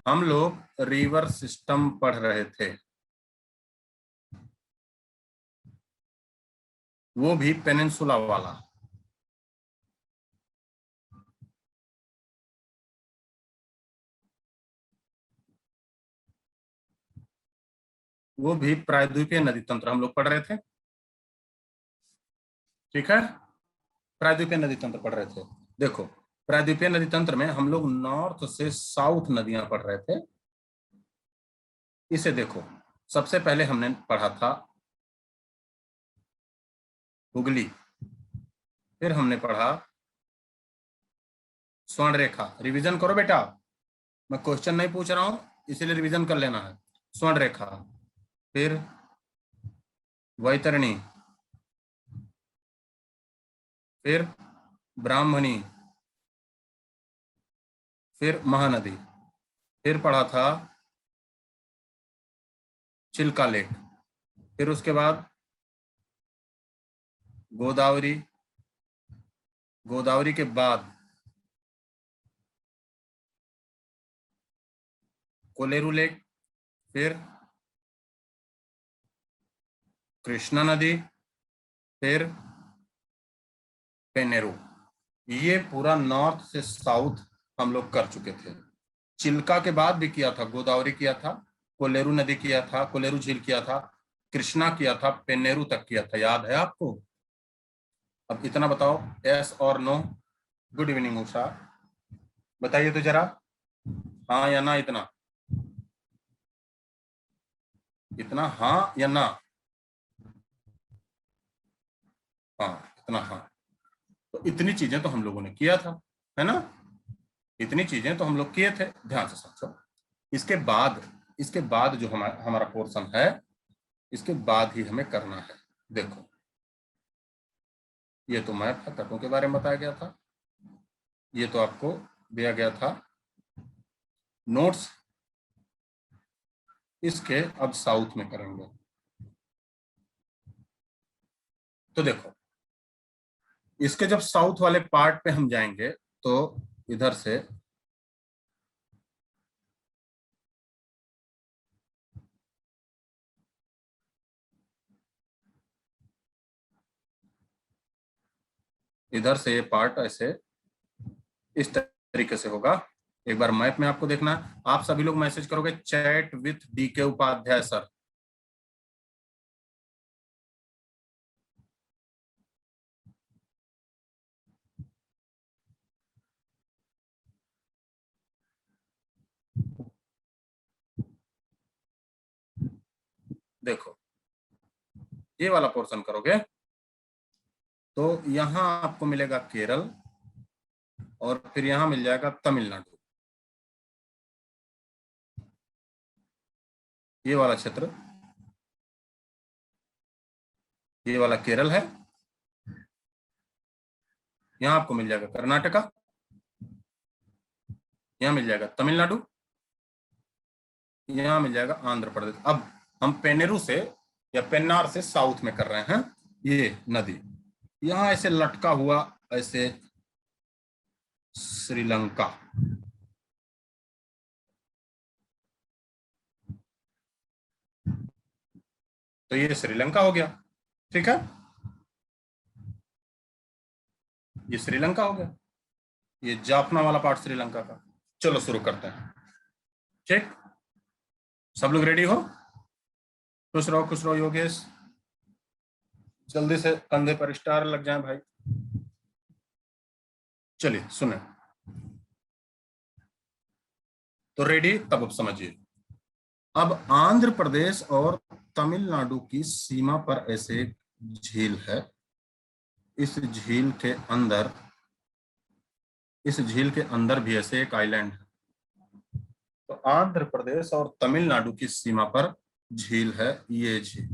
हम लोग river system पढ़ रहे थे, वो भी पेनिनसुला वाला। वो भी प्रायद्वीपीय नदी तंत्र हम लोग पढ़ रहे थे। ठीक है, प्रायद्वीपीय नदी तंत्र पढ़ रहे थे। देखो, प्रायद्वीपीय नदी तंत्र में हम लोग नॉर्थ से साउथ नदियां पढ़ रहे थे। इसे देखो, सबसे पहले हमने पढ़ा था हुगली, फिर हमने पढ़ा स्वर्ण रेखा। रिवीजन करो बेटा, मैं क्वेश्चन नहीं पूछ रहा हूं, इसीलिए रिवीजन कर लेना है। स्वर्ण रेखा, फिर वैतरणी, फिर ब्राह्मणी, फिर महानदी, फिर पढ़ा था चिल्का लेक, फिर उसके बाद गोदावरी, गोदावरी के बाद कोलेरू लेक, फिर कृष्णा नदी, फिर पेनेरू। ये पूरा नॉर्थ से साउथ हम लोग कर चुके थे। चिल्का के बाद भी किया था, गोदावरी किया था, कोलेरू नदी किया था, कोलेरू झील किया था, कृष्णा किया था, पेनेरू तक किया था। याद है आपको? अब इतना बताओ, यस और नो। गुड इवनिंग उषा, बताइए तो जरा, हाँ या ना। इतना इतना हाँ या ना? हाँ, इतना हाँ। तो इतनी चीजें तो हम लोगों ने किया था, है ना? इतनी चीजें तो हम लोग किए थे, ध्यान से समझो। इसके बाद जो हमारा पोर्शन है, इसके बाद ही हमें करना है। देखो, ये तो मैप था, तटों के बारे में बताया गया था, ये तो आपको दिया गया था नोट्स। इसके अब साउथ में करेंगे। तो देखो, इसके जब साउथ वाले पार्ट पे हम जाएंगे तो इधर से ये पार्ट ऐसे इस तरीके से होगा। एक बार मैप में आपको देखना है। आप सभी लोग मैसेज करोगे chat with DK Upadhyay sir. देखो, ये वाला पोर्शन करोगे तो यहां आपको मिलेगा केरल, और फिर यहां मिल जाएगा तमिलनाडु। ये वाला क्षेत्र, ये वाला केरल है। यहां आपको मिल जाएगा कर्नाटका, यहां मिल जाएगा तमिलनाडु, यहां मिल जाएगा आंध्र प्रदेश। अब हम पेनेरू से या पेन्नार से साउथ में कर रहे हैं। ये नदी यहां ऐसे लटका हुआ, ऐसे श्रीलंका। तो ये श्रीलंका हो गया। ठीक है, ये श्रीलंका हो गया, ये जाफना वाला पार्ट श्रीलंका का। चलो शुरू करते हैं। ठीक, सब लोग रेडी हो? खुश रहो योगेश, जल्दी से कंधे पर स्टार लग जाए भाई। चलिए सुने, तो रेडी? तब अब समझिए। अब आंध्र प्रदेश और तमिलनाडु की सीमा पर ऐसे एक झील है। इस झील के अंदर, इस झील के अंदर भी ऐसे एक आइलैंड है। तो आंध्र प्रदेश और तमिलनाडु की सीमा पर झील है, ये झील।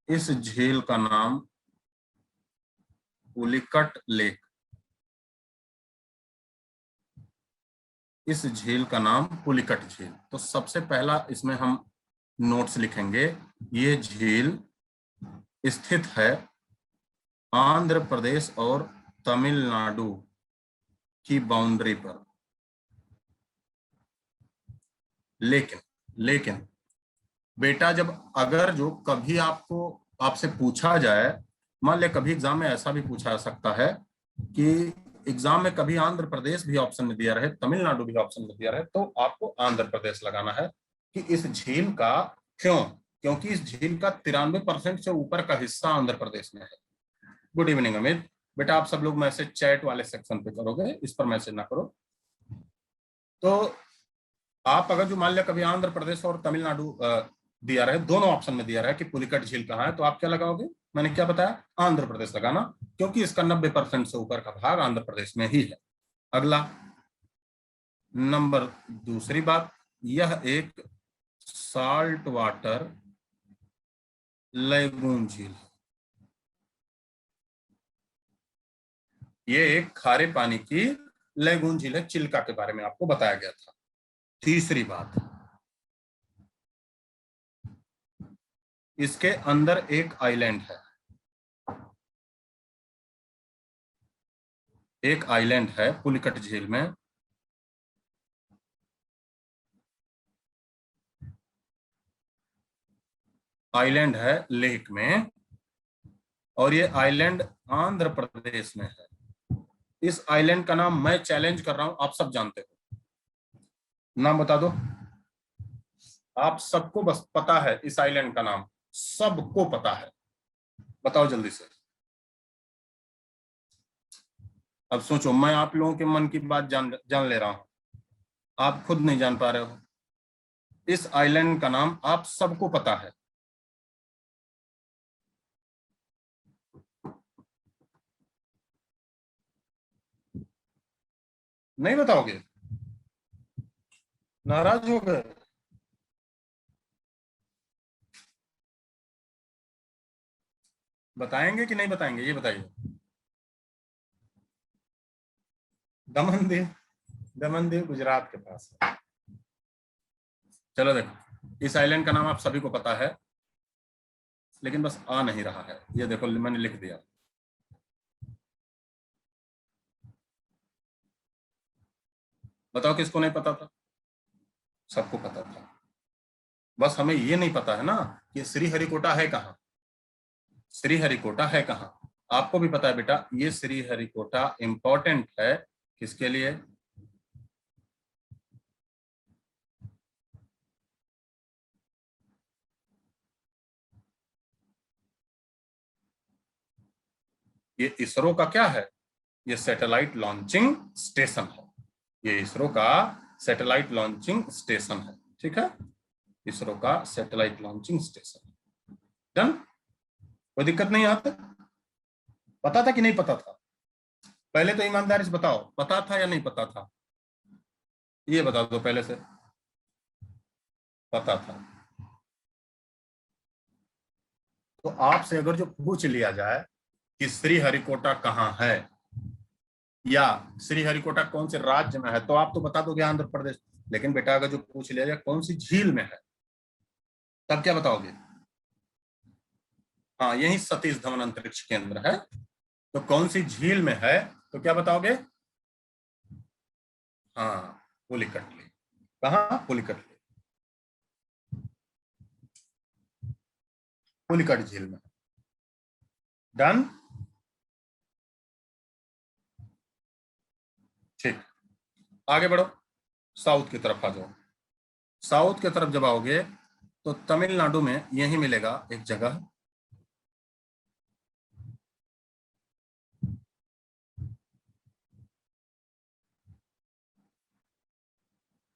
इस झील का नाम पुलिकट लेक, इस झील का नाम पुलिकट झील। तो सबसे पहला इसमें हम नोट्स लिखेंगे, ये झील स्थित है आंध्र प्रदेश और तमिलनाडु की बाउंड्री पर। लेकिन लेकिन बेटा, जब अगर जो कभी आपको आपसे पूछा जाए, मान लिया कभी एग्जाम में ऐसा भी पूछा जा सकता है कि एग्जाम में कभी आंध्र प्रदेश भी ऑप्शन में दिया रहे, तमिलनाडु भी ऑप्शन में दिया रहे, तो आपको आंध्र प्रदेश लगाना है कि इस झील का क्यों, क्योंकि इस झील का 93% से ऊपर का हिस्सा आंध्र प्रदेश में है। Good evening Amit. बेटा आप सब लोग मैसेज चैट वाले सेक्शन पे करोगे, इस पर मैसेज ना करो। तो आप अगर जो मान लिया कभी आंध्र प्रदेश और तमिलनाडु दिया रहे, दोनों ऑप्शन में दिया रहे कि पुलिकट झील कहाँ है, तो आप क्या लगाओगे? मैंने क्या बताया? आंध्र प्रदेश लगाना, क्योंकि इसका 90% से ऊपर का भाग आंध्र प्रदेश में ही है। अगला नंबर, दूसरी बात, यह एक साल्ट वाटर लेगून झील है। ये एक खारे पानी की लेगून झील है, चिल्का के बारे में आपको बताया गया था। तीसरी बात, इसके अंदर एक आइलैंड है, एक आइलैंड है पुलिकट झील में। आइलैंड है लेक में, और ये आइलैंड आंध्र प्रदेश में है। इस आइलैंड का नाम मैं चैलेंज कर रहा हूं, आप सब जानते हो, नाम बता दो। आप सबको बस पता है इस आइलैंड का नाम, सबको पता है, बताओ जल्दी से। अब सोचो, मैं आप लोगों के मन की बात जान ले रहा हूं, आप खुद नहीं जान पा रहे हो। इस आइलैंड का नाम आप सबको पता है। नहीं बताओगे? नाराज हो गए? बताएंगे कि नहीं बताएंगे, ये बताइए। दमन दीव? दमन दीव गुजरात के पास है। चलो देखो, इस आइलैंड का नाम आप सभी को पता है, लेकिन बस आ नहीं रहा है। ये देखो मैंने लिख दिया। बताओ किसको नहीं पता था? सबको पता था, बस हमें ये नहीं पता है ना कि श्रीहरिकोटा है कहाँ। श्रीहरिकोटा है कहाँ? आपको भी पता है बेटा, ये श्रीहरिकोटा इंपॉर्टेंट है किसके लिए? ये इसरो का क्या है? ये सैटेलाइट लॉन्चिंग स्टेशन है। ये इसरो का सैटेलाइट लॉन्चिंग स्टेशन है, ठीक है? इसरो का सैटेलाइट लॉन्चिंग स्टेशन। डन? कोई दिक्कत नहीं आता? पता था कि नहीं पता था? पहले तो ईमानदारी से बताओ, पता था या नहीं पता था? ये बता दो पहले से। पता था। तो आपसे अगर जो पूछ लिया जाए कि श्रीहरिकोटा कहाँ है, या श्रीहरिकोटा कौन से राज्य में है, तो आप तो बता दोगे आंध्र प्रदेश। लेकिन बेटा अगर जो पूछ लिया जाए कौन सी झील में है, तब क्या बताओगे? हाँ, यही सतीश धवन अंतरिक्ष केंद्र है। तो कौन सी झील में है, तो क्या बताओगे? हाँ, पुलिकट लेक। कहाँ? पुलिकट लेक, पुलिकट झील में। डन? ठीक, आगे बढ़ो, साउथ की तरफ आ जाओ। साउथ की तरफ जब आओगे तो तमिलनाडु में यही मिलेगा एक जगह,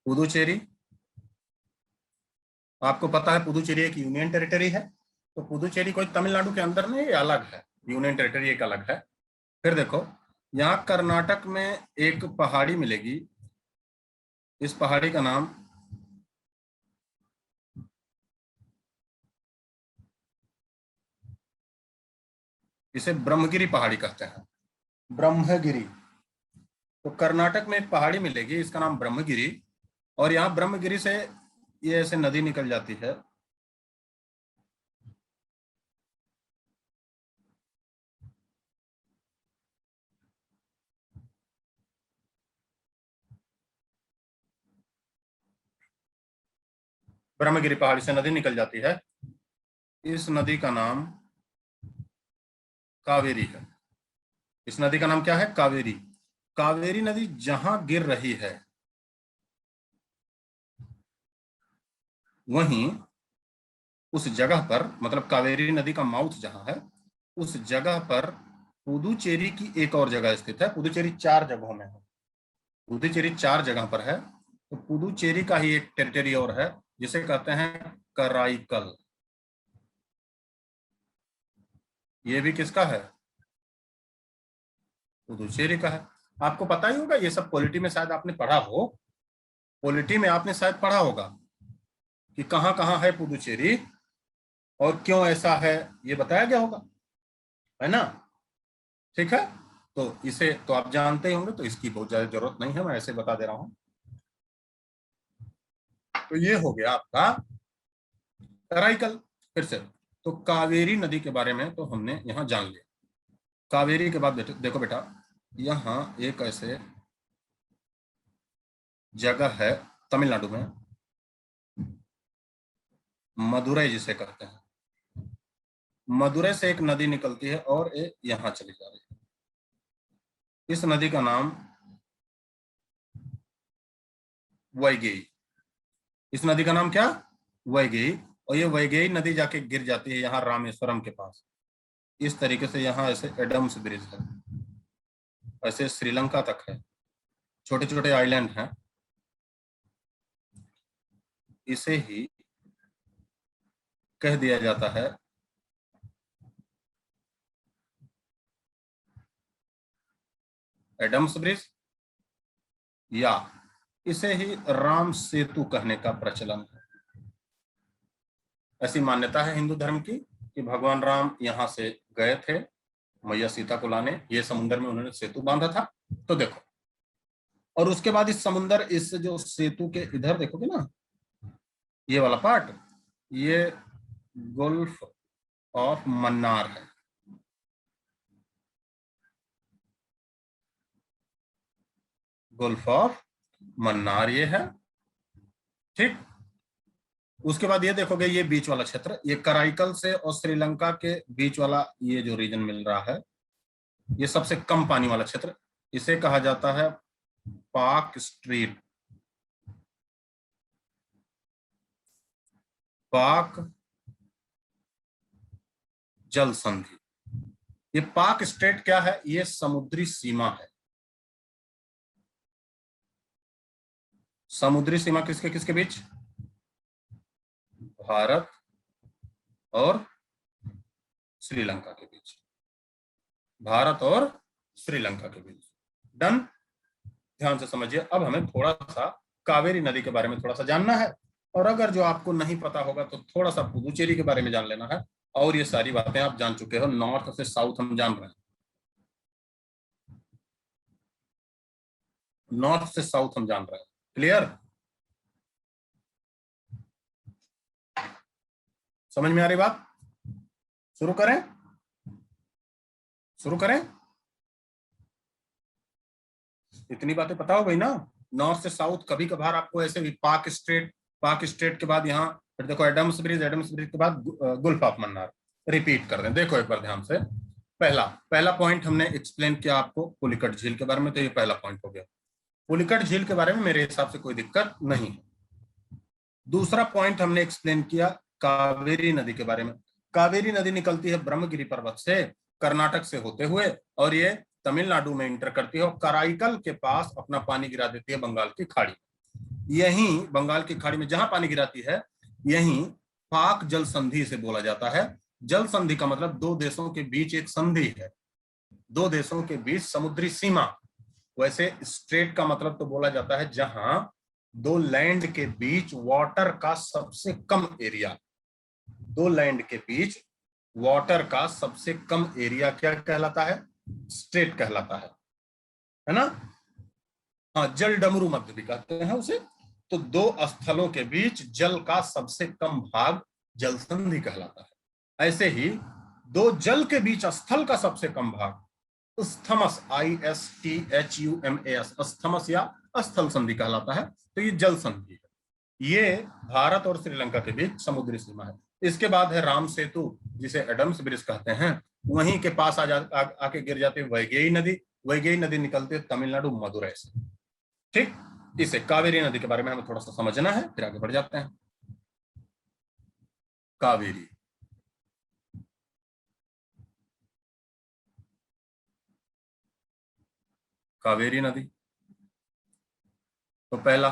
पुदुचेरी। आपको पता है पुदुचेरी एक यूनियन टेरिटरी है, तो पुदुचेरी कोई तमिलनाडु के अंदर नहीं, ये अलग है, यूनियन टेरिटरी एक अलग है। फिर देखो, यहाँ कर्नाटक में एक पहाड़ी मिलेगी, इस पहाड़ी का नाम इसे ब्रह्मगिरी पहाड़ी कहते हैं, ब्रह्मगिरी। तो कर्नाटक में एक पहाड़ी मिलेगी, इसका नाम ब्रह्मगिरी। और यहाँ ब्रह्मगिरी से ये ऐसे नदी निकल जाती है, ब्रह्मगिरी पहाड़ी से नदी निकल जाती है। इस नदी का नाम कावेरी है। इस नदी का नाम क्या है? कावेरी। कावेरी नदी जहां गिर रही है वहीं उस जगह पर, मतलब कावेरी नदी का माउथ जहां है उस जगह पर पुदुचेरी की एक और जगह स्थित है। पुदुचेरी 4 जगहों में है। पुदुचेरी 4 जगह पर है। तो पुदुचेरी का ही एक टेरिटरी और है जिसे कहते हैं कराईकल। ये भी किसका है? पुदुचेरी का है। आपको पता ही होगा, ये सब पॉलिटी में शायद आपने पढ़ा हो। पॉलिटी में आपने शायद पढ़ा होगा कि कहां कहां है पुदुचेरी और क्यों ऐसा है, ये बताया गया होगा, है ना? ठीक है, तो इसे तो आप जानते ही होंगे, तो इसकी बहुत ज्यादा जरूरत नहीं है, मैं ऐसे बता दे रहा हूं। तो ये हो गया आपका कराईकल। फिर से तो कावेरी नदी के बारे में तो हमने यहां जान लिया। कावेरी के बाद देखो बेटा, यहां एक ऐसे जगह है तमिलनाडु में, मदुरई जिसे कहते हैं। मदुरई से एक नदी निकलती है और ये यहां चली जा रही है। इस नदी का नाम वैगई। इस नदी का नाम क्या? वैगई। और ये वैगई नदी जाके गिर जाती है यहाँ रामेश्वरम के पास। इस तरीके से यहाँ ऐसे एडम्स ब्रिज है, ऐसे श्रीलंका तक है, छोटे छोटे आइलैंड हैं। इसे ही कह दिया जाता है एडम्स ब्रिज, या इसे ही राम सेतु कहने का प्रचलन है। ऐसी मान्यता है हिंदू धर्म की कि भगवान राम यहाँ से गए थे मैया सीता को लाने, ये समुद्र में उन्होंने सेतु बांधा था। तो देखो, और उसके बाद इस समुद्र, इस जो सेतु के इधर देखोगे ना, ये वाला पार्ट, ये गुल्फ ऑफ मन्नार है। गुल्फ ऑफ मन्नार ये है, ठीक। उसके बाद ये देखोगे, ये बीच वाला क्षेत्र, ये कराईकल से और श्रीलंका के बीच वाला ये जो रीजन मिल रहा है, ये सबसे कम पानी वाला क्षेत्र, इसे कहा जाता है पाक स्ट्रीट, पाक जल संधि। ये पाक स्ट्रेट क्या है? ये समुद्री सीमा है। समुद्री सीमा किसके किसके बीच? भारत और श्रीलंका के बीच। भारत और श्रीलंका के बीच। डन। ध्यान से समझिए। अब हमें थोड़ा सा कावेरी नदी के बारे में थोड़ा सा जानना है, और अगर जो आपको नहीं पता होगा तो थोड़ा सा पुदुचेरी के बारे में जान लेना है। और ये सारी बातें आप जान चुके हो, नॉर्थ से साउथ हम जान रहे हैं, नॉर्थ से साउथ हम जान रहे हैं। क्लियर? समझ में आ रही बात? शुरू करें? शुरू करें? इतनी बातें पता हो गई ना। नॉर्थ से साउथ, कभी कभार आपको ऐसे भी पाक स्ट्रेट, पाक स्ट्रेट के बाद यहाँ फिर देखो एडम्स ब्रिज, एडम्स ब्रिज के बाद गुल्फ ऑफ मन्नार। रिपीट कर दें, देखो एक बार ध्यान से। पहला पहला पॉइंट हमने एक्सप्लेन किया आपको पुलिकट झील के बारे में, तो ये पहला पॉइंट हो गया। पुलिकट झील के बारे में मेरे हिसाब से कोई दिक्कत नहीं है। दूसरा पॉइंट हमने एक्सप्लेन किया कावेरी नदी के बारे में। कावेरी नदी निकलती है ब्रह्मगिरी पर्वत से, कर्नाटक से होते हुए, और ये तमिलनाडु में इंटर करती है और कराईकल के पास अपना पानी गिरा देती है बंगाल की खाड़ी। यहीं बंगाल की खाड़ी में जहां पानी गिराती है, यहीं पाक जल संधि से बोला जाता है। जल संधि का मतलब दो देशों के बीच एक संधि है, दो देशों के बीच समुद्री सीमा। वैसे स्ट्रेट का मतलब तो बोला जाता है जहां दो लैंड के बीच वाटर का सबसे कम एरिया, दो लैंड के बीच वाटर का सबसे कम एरिया क्या कहलाता है? स्ट्रेट कहलाता है ना? हाँ, जल डमरू मध्य भी कहते हैं उसे। तो दो स्थलों के बीच जल का सबसे कम भाग जल संधि कहलाता है। ऐसे ही दो जल के बीच स्थल का सबसे कम भाग स्थमस, ISTHUMAS, स्थमस या स्थल संधि कहलाता है। तो ये जल संधि है। ये भारत और श्रीलंका के बीच समुद्री सीमा है। इसके बाद है राम सेतु, जिसे एडम्स ब्रिज कहते हैं। वहीं के पास आके गिर जाती है वैगई नदी। वैगई नदी निकलती है तमिलनाडु मदुरै से। ठीक, इसे कावेरी नदी के बारे में हमें थोड़ा सा समझना है, फिर आगे बढ़ जाते हैं। कावेरी, कावेरी नदी। तो पहला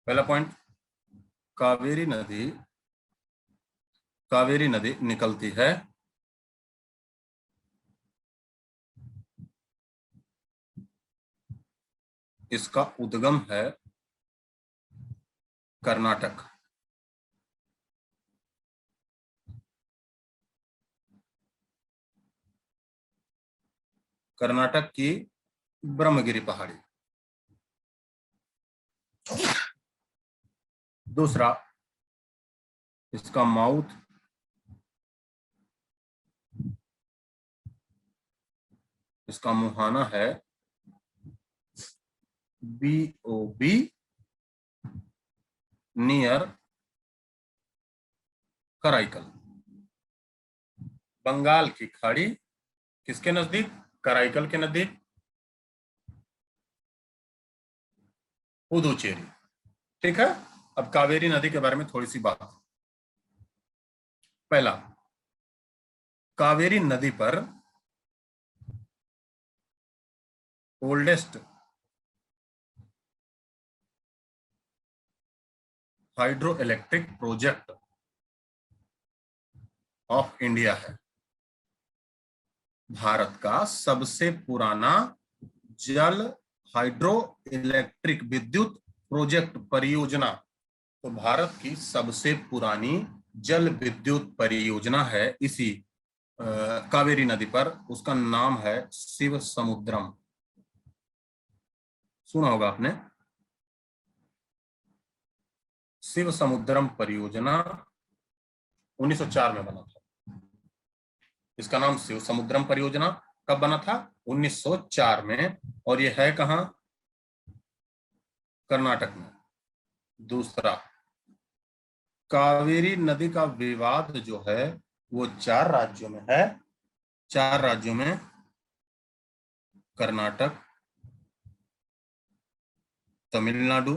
पॉइंट, कावेरी नदी, कावेरी नदी निकलती है इसका उद्गम है कर्नाटक। कर्नाटक की ब्रह्मगिरी पहाड़ी। दूसरा, इसका माउथ इसका मुहाना है BOB, नियर कराईकल। बंगाल की खाड़ी किसके नजदीक? कराईकल के नजदीक, पुदुचेरी। ठीक है, अब कावेरी नदी के बारे में थोड़ी सी बात। पहला, कावेरी नदी पर oldest hydro electric project of India है। भारत का सबसे पुराना जल हाइड्रो इलेक्ट्रिक विद्युत प्रोजेक्ट परियोजना, तो भारत की सबसे पुरानी जल विद्युत परियोजना है इसी कावेरी नदी पर। उसका नाम है शिव समुद्रम। सुना होगा आपने, शिव समुद्रम परियोजना 1904 में बना था। इसका नाम शिव समुद्रम परियोजना कब बना था? 1904 में। और यह है कहां? कर्नाटक में। दूसरा, कावेरी नदी का विवाद जो है वो 4 राज्यों में है। 4 राज्यों में, कर्नाटक, तमिलनाडु,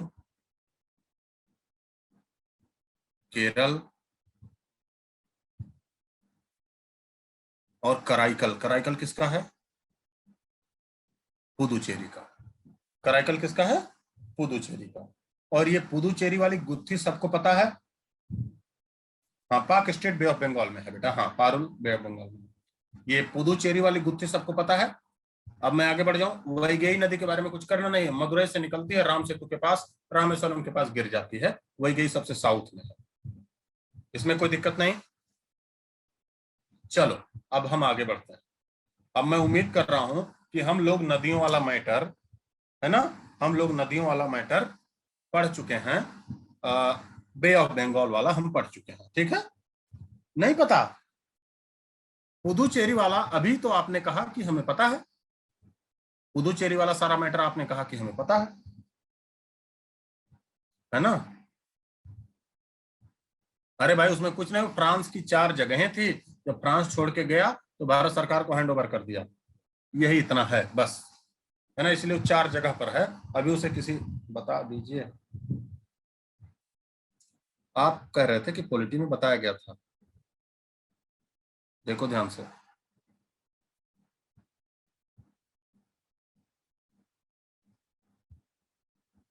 केरल और कराईकल। कराईकल किसका है? पुदुचेरी का। कराईकल किसका है? पुदुचेरी का। और ये पुदुचेरी वाली गुत्थी सबको पता है? हाँ, पाक स्टेट बे ऑफ बंगाल में है बेटा। हाँ, पारुल बे ऑफ बंगाल में। ये पुदुचेरी वाली गुत्थी सबको पता है। अब मैं आगे बढ़ जाऊं। वैगई नदी के बारे में कुछ करना नहीं है। मदुरै से निकलती है, राम सेतु के पास, रामेश्वरम के पास गिर जाती है। वैगई सबसे साउथ में है, इसमें कोई दिक्कत नहीं। चलो, अब हम आगे बढ़ते हैं। अब मैं उम्मीद कर रहा हूं कि हम लोग नदियों वाला मैटर, है ना, हम लोग नदियों वाला मैटर पढ़ चुके हैं। बे ऑफ बंगाल वाला हम पढ़ चुके हैं। ठीक है, नहीं पता पुदुचेरी वाला? अभी तो आपने कहा कि हमें पता है। पुदुचेरी वाला सारा मैटर आपने कहा कि हमें पता है ना? अरे भाई, उसमें कुछ नहीं, फ्रांस की 4 जगहें थी। जब फ्रांस छोड़ के गया तो भारत सरकार को हैंड ओवर कर दिया। यही इतना है बस, है ना? इसलिए 4 जगह पर है। अभी उसे किसी बता दीजिए। आप कह रहे थे कि पॉलिटी में बताया गया था। देखो ध्यान से,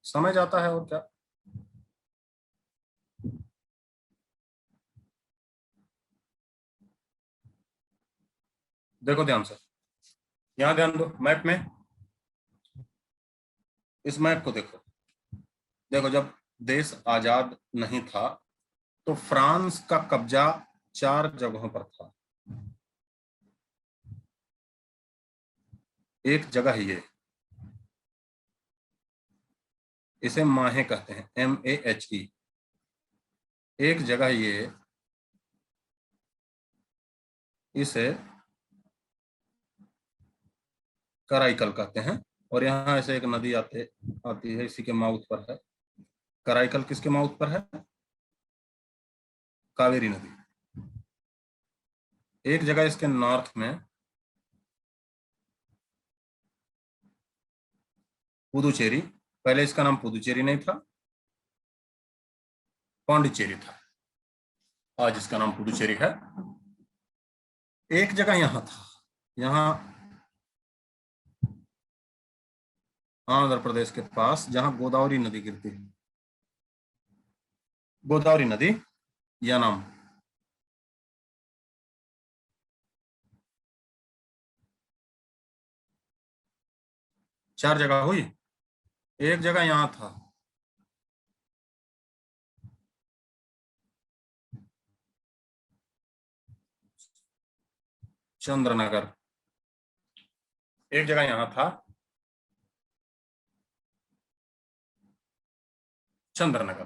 समझ आता है और क्या। देखो ध्यान से, यहां ध्यान दो मैप में। इस मैप को देखो। देखो, जब देश आजाद नहीं था तो फ्रांस का कब्जा 4 जगहों पर था। एक जगह ये, इसे माहे कहते हैं, MAHE। एक जगह ये, इसे कराईकल कहते हैं। और यहाँ ऐसे एक नदी आती है, इसी के माउथ पर है। कराईकल किसके माउथ पर है? कावेरी नदी। एक जगह इसके नॉर्थ में पुदुचेरी, पहले इसका नाम पुदुचेरी नहीं था, पांडिचेरी था, आज इसका नाम पुदुचेरी है। एक जगह यहां था, यहां आंध्र प्रदेश के पास, जहां गोदावरी नदी गिरती है, गोदावरी नदी यानाम। चार जगह हुई। एक जगह यहां था, चंद्रनगर। एक जगह यहां था, चंद्रनगर।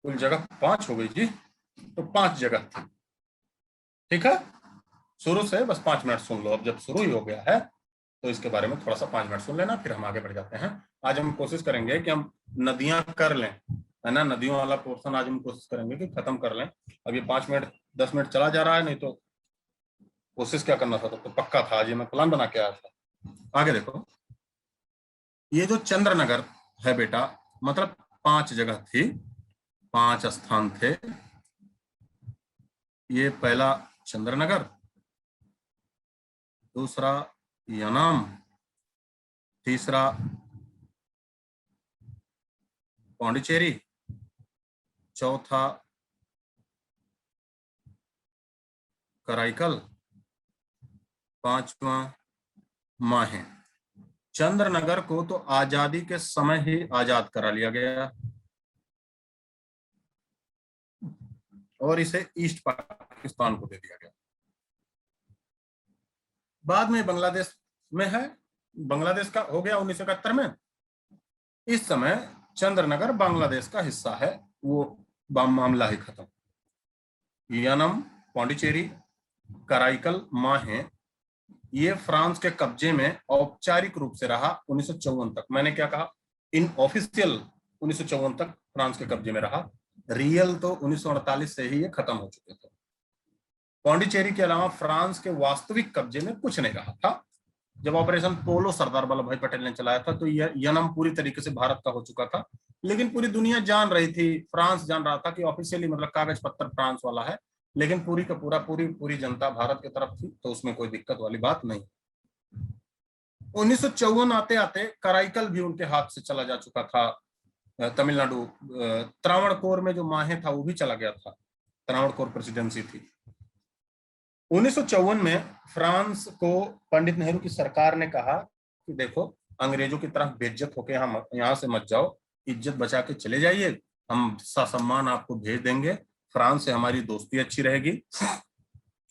कुल जगह 5 हो गई जी, तो 5 जगह थी। ठीक है, शुरू से बस 5 मिनट सुन लो। अब जब शुरू ही हो गया है तो इसके बारे में थोड़ा सा 5 मिनट सुन लेना, फिर हम आगे बढ़ जाते हैं। आज हम कोशिश करेंगे कि हम नदियां कर लें, है ना, नदियों वाला पोर्शन आज हम कोशिश करेंगे कि खत्म कर लें। अब ये 5 मिनट 10 मिनट चला जा रहा है, नहीं तो कोशिश क्या करना था, तो पक्का था आज ये मैं प्लान बना के आया था। आगे देखो, ये जो चंद्रनगर है बेटा, मतलब 5 जगह थी, 5 स्थान थे। ये पहला चंद्रनगर, दूसरा यानाम, तीसरा पांडिचेरी, चौथा कराईकल, पांचवा माहे। चंद्रनगर को तो आजादी के समय ही आजाद करा लिया गया और इसे ईस्ट पाकिस्तान को दे दिया गया। बाद में बांग्लादेश में है, बांग्लादेश का हो गया 1971 में। इस समय चंद्रनगर बांग्लादेश का हिस्सा है, वो मामला ही खत्म। यानम, पांडिचेरी, कराईकल, माहे, ये फ्रांस के कब्जे में औपचारिक रूप से रहा 1954 तक। मैंने क्या कहा, इन ऑफिशियल 1954 तक फ्रांस के कब्जे में रहा, रियल तो 1948 से ही ये खत्म हो चुके थे। पांडिचेरी के अलावा फ्रांस के वास्तविक कब्जे में कुछ नहीं रहा था। जब ऑपरेशन पोलो सरदार वल्लभ भाई पटेल ने चलाया था तो यनम पूरी तरीके से भारत का हो चुका था, लेकिन पूरी दुनिया जान रही थी, फ्रांस जान रहा था कि ऑफिशियली मतलब कागज पत्तर फ्रांस वाला है, लेकिन पूरी का पूरी जनता भारत की तरफ थी, तो उसमें कोई दिक्कत वाली बात नहीं। 1954 आते आते कराईकल भी उनके हाथ से चला जा चुका था। तमिलनाडु त्रावणकोर में जो माहे था वो भी चला गया था, त्रावणकोर प्रेसिडेंसी थी। 1954 में फ्रांस को पंडित नेहरू की सरकार ने कहा कि देखो, अंग्रेजों की तरफ बेइज्जत होके हम यहाँ से मत जाओ, इज्जत बचा के चले जाइए, हम ससम्मान आपको भेज देंगे, फ्रांस से हमारी दोस्ती अच्छी रहेगी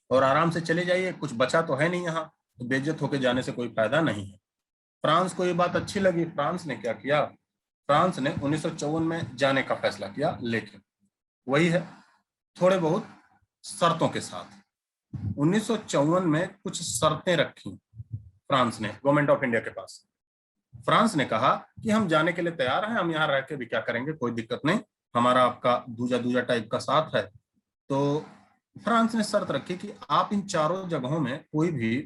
और आराम से चले जाइए, कुछ बचा तो है नहीं यहाँ, तो बेइज्जत होके जाने से कोई फायदा नहीं है। फ्रांस को ये बात अच्छी लगी। फ्रांस ने क्या किया, फ्रांस ने 1954 में जाने का फैसला किया, लेकिन वही है, थोड़े बहुत शर्तों के साथ। 1954 में कुछ शर्तें रखी फ्रांस ने गवर्नमेंट ऑफ इंडिया के पास। फ्रांस ने कहा कि हम जाने के लिए तैयार हैं, हम यहाँ रह के भी क्या करेंगे, कोई दिक्कत नहीं, हमारा आपका दूजा दूजा टाइप का साथ है। तो फ्रांस ने शर्त रखी कि आप इन चारों जगहों में कोई भी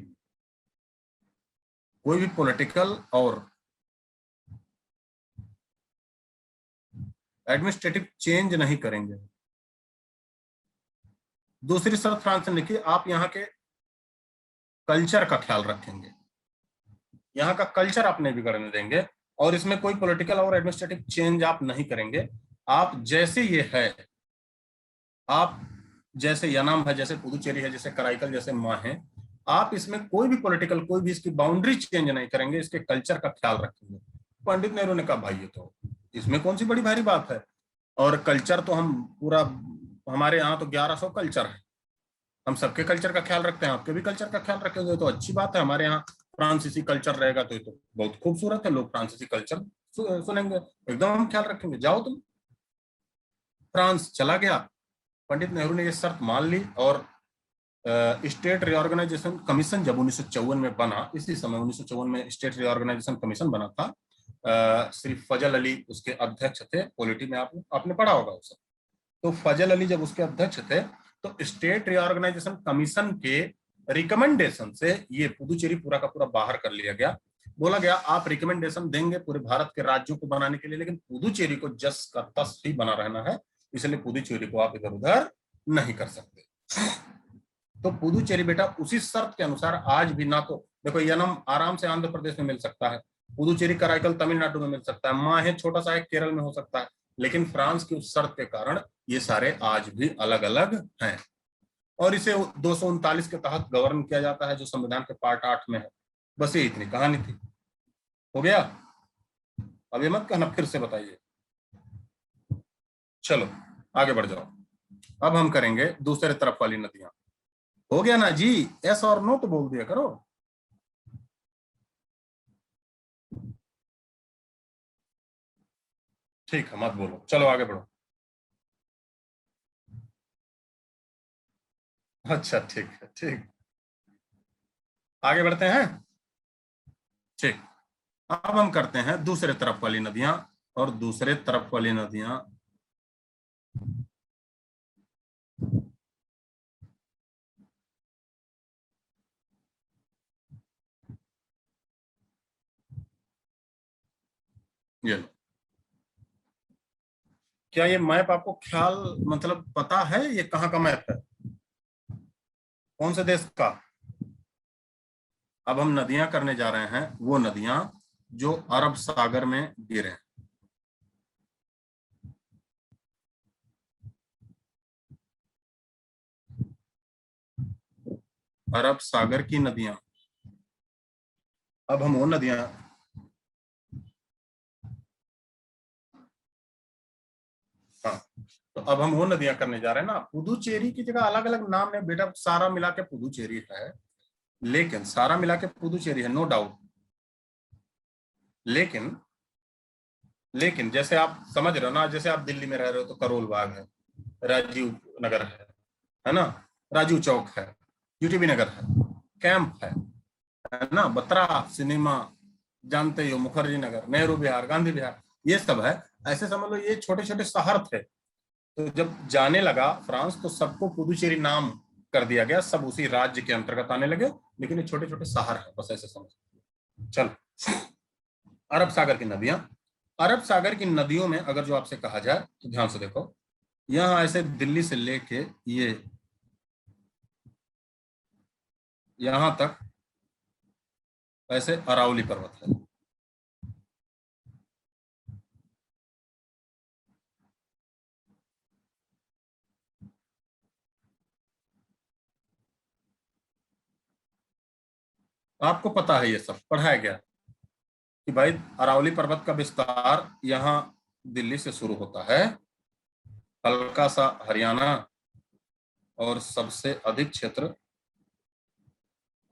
पॉलिटिकल और एडमिनिस्ट्रेटिव चेंज नहीं करेंगे। दूसरी शर्त फ्रांस ने लिखी, आप यहाँ के कल्चर का ख्याल रखेंगे, यहाँ का कल्चर आप नहीं बिगड़ने देंगे, और इसमें कोई पॉलिटिकल और एडमिनिस्ट्रेटिव चेंज आप नहीं करेंगे। आप जैसे ये है, आप जैसे यानाम है, जैसे पुदुचेरी है, जैसे कराईकल, जैसे माहे, आप इसमें कोई भी पॉलिटिकल, कोई भी इसकी बाउंड्री चेंज नहीं करेंगे, इसके कल्चर का ख्याल रखेंगे। पंडित नेहरू ने कहा भाई ये तो, इसमें कौन सी बड़ी भारी बात है, और कल्चर तो हम पूरा, हमारे यहाँ तो 1100 कल्चर है, हम सबके कल्चर का ख्याल रखते हैं, आपके भी कल्चर का ख्याल रखेंगे तो अच्छी बात है। हमारे यहाँ फ्रांसीसी कल्चर रहेगा तो ये तो बहुत खूबसूरत है, लोग फ्रांसीसी कल्चर सुनेंगे, एकदम हम ख्याल रखेंगे, जाओ तुम। फ्रांस चला गया। पंडित नेहरू ने ये शर्त मान ली और स्टेट रिऑर्गेनाइजेशन कमीशन जब 1954 में बना, इसी समय 1954 में स्टेट रिऑर्गेनाइजेशन कमीशन बना था। श्री फजल अली उसके अध्यक्ष थे। पॉलिटी में आपने पढ़ा होगा उसे। तो फजल अली जब उसके अध्यक्ष थे तो स्टेट रिऑर्गेनाइजेशन कमीशन के रिकमेंडेशन से ये पुदुचेरी पूरा का पूरा बाहर कर लिया गया। बोला गया आप रिकमेंडेशन देंगे पूरे भारत के राज्यों को बनाने के लिए, लेकिन पुदुचेरी को जस का तस ही बना रहना है, इसलिए पुदुचेरी को आप इधर उधर नहीं कर सकते। तो पुदुचेरी बेटा उसी शर्त के अनुसार आज भी, ना तो देखो यनम आराम से आंध्र प्रदेश में मिल सकता है, पुदुचेरी कराईकल तमिलनाडु में मिल सकता है, माहे छोटा सा एक केरल में हो सकता है, लेकिन फ्रांस की उस शर्त के कारण ये सारे आज भी अलग अलग हैं। और इसे 239 के तहत गवर्न किया जाता है, जो संविधान के पार्ट 8 में है। बस ये इतनी कहानी थी। हो गया? अब ये मत कहना फिर से बताइए। चलो आगे बढ़ जाओ। अब हम करेंगे दूसरे तरफ वाली नदियां। हो गया ना जी? यस और नो तो बोल दिया करो। ठीक है, मत बोलो। चलो आगे बढ़ो। अच्छा ठीक है, ठीक। आगे बढ़ते हैं। ठीक। अब हम करते हैं दूसरे तरफ वाली नदियां। और दूसरे तरफ वाली नदियां ये लो। क्या ये मैप आपको ख्याल मतलब पता है ये कहाँ का मैप है? कौन से देश का? अब हम नदियां करने जा रहे हैं, वो नदियां जो अरब सागर में गिरे। अरब सागर की नदियां। अब हम वो नदियां, हाँ, तो अब हम वो नदियां करने जा रहे हैं ना। पुदुचेरी की जगह अलग अलग नाम है बेटा, सारा मिला के पुदुचेरी है, लेकिन सारा मिला के पुदुचेरी है, नो डाउट। लेकिन लेकिन जैसे आप समझ रहे हो ना, जैसे आप दिल्ली में रह रहे हो तो करोल बाग है, राजीव नगर है ना, राजीव चौक है, यूटीबी नगर है, कैंप है ना, बत्रा सिनेमा, जानते ही हो, मुखर्जी नगर, नेहरू विहार, गांधी विहार, ये सब है। ऐसे समझ लो ये छोटे छोटे शहर थे। तो जब जाने लगा फ्रांस तो सबको पुदुचेरी नाम कर दिया गया, सब उसी राज्य के अंतर्गत आने लगे, लेकिन ये छोटे छोटे शहर है, बस ऐसे समझ। चल, अरब सागर की नदियां। अरब सागर की नदियों में अगर जो आपसे कहा जाए तो ध्यान से देखो, यहां ऐसे दिल्ली से लेके ये यहां तक ऐसे अरावली पर्वत है। आपको पता है, ये सब पढ़ाया गया कि भाई अरावली पर्वत का विस्तार यहाँ दिल्ली से शुरू होता है, हल्का सा हरियाणा, और सबसे अधिक क्षेत्र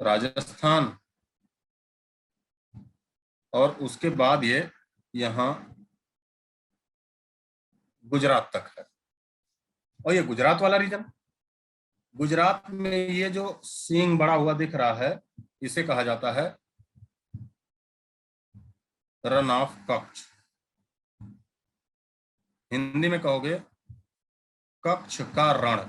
राजस्थान, और उसके बाद ये यहाँ गुजरात तक है। और ये गुजरात वाला रीजन, गुजरात में ये जो सींग बड़ा हुआ दिख रहा है, इसे कहा जाता है रन ऑफ कच्छ। हिंदी में कहोगे कच्छ का रण,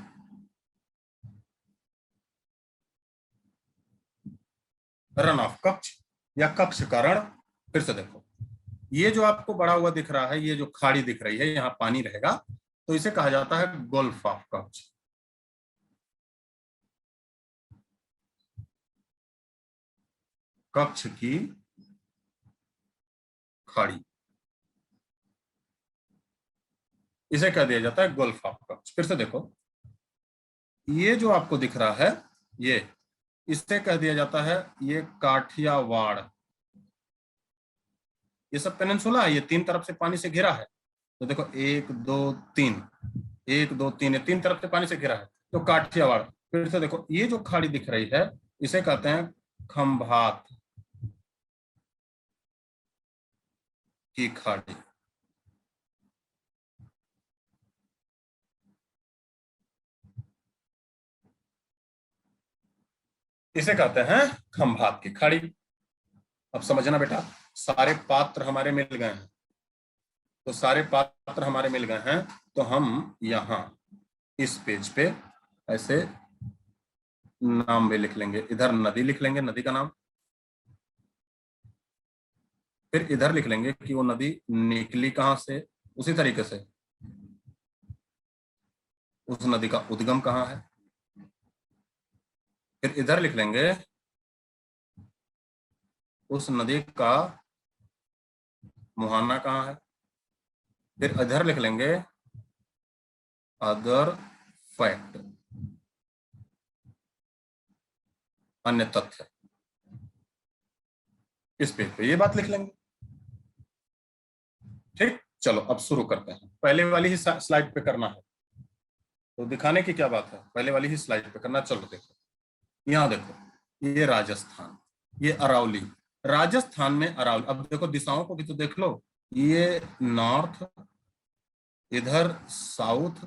रन ऑफ कच्छ या कच्छ का रण। फिर से देखो, ये जो आपको बड़ा हुआ दिख रहा है, ये जो खाड़ी दिख रही है, यहाँ पानी रहेगा, तो इसे कहा जाता है गोल्फ ऑफ कच्छ। कच्छ की खाड़ी, इसे कह दिया जाता है गोल्फ ऑफ कच्छ। फिर से देखो, ये जो आपको दिख रहा है, ये इसे कह दिया जाता है ये काठियावाड़। ये सब पेनिनसुला है, ये तीन तरफ से पानी से घिरा है। तो देखो, एक दो तीन, एक दो तीन, ये तीन तरफ से पानी से घिरा है, तो काठियावाड़। फिर से देखो, ये जो खाड़ी दिख रही है, इसे कहते हैं खंभात की खाड़ी। इसे कहते हैं खंभात की खाड़ी। अब समझना बेटा, सारे पात्र हमारे मिल गए हैं, तो सारे पात्र हमारे मिल गए हैं, तो हम यहाँ इस पेज पे ऐसे नाम भी लिख लेंगे। इधर नदी लिख लेंगे, नदी का नाम, फिर इधर लिख लेंगे कि वो नदी निकली कहां से, उसी तरीके से उस नदी का उद्गम कहां है। फिर इधर लिख लेंगे उस नदी का मुहाना कहां है। फिर इधर लिख लेंगे अदर फैक्ट, अन्य तथ्य। इस पेज पे ये बात लिख लेंगे। ठीक, चलो अब शुरू करते हैं। पहले वाली ही स्लाइड पे करना है, तो दिखाने की क्या बात है, पहले वाली ही स्लाइड पे करना। चलो देखो, यहाँ देखो, ये राजस्थान, ये अरावली। राजस्थान में अरावली, अब देखो दिशाओं को भी तो देख लो, ये नॉर्थ, इधर साउथ,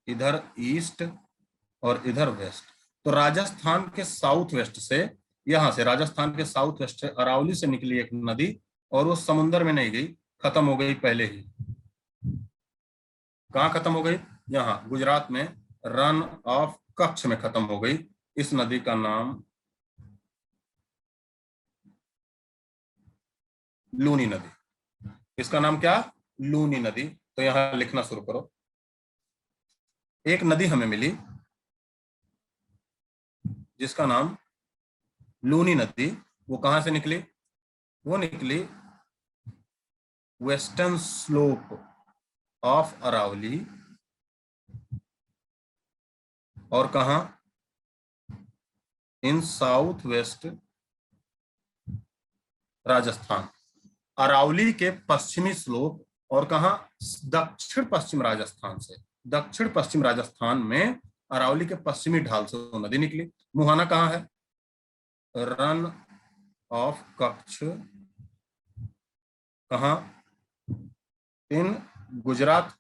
इधर ईस्ट और इधर वेस्ट। तो राजस्थान के साउथ वेस्ट से, यहां से राजस्थान के साउथ वेस्ट से अरावली से निकली एक नदी, और वो समुद्र में नहीं गई, खत्म हो गई पहले ही। कहां खत्म हो गई? यहाँ गुजरात में रन ऑफ कच्छ में खत्म हो गई। इस नदी का नाम लूनी नदी। इसका नाम क्या? लूनी नदी। तो यहां लिखना शुरू करो। एक नदी हमें मिली जिसका नाम लूनी नदी। वो कहां से निकली? वो निकली वेस्टर्न स्लोप ऑफ अरावली, और कहा? इन साउथ वेस्ट राजस्थान। अरावली के पश्चिमी स्लोप, और कहा? दक्षिण पश्चिम राजस्थान से, दक्षिण पश्चिम राजस्थान में अरावली के पश्चिमी ढाल से वो नदी निकली। मुहाना कहां है? रन ऑफ कच्छ कहां? इन गुजरात।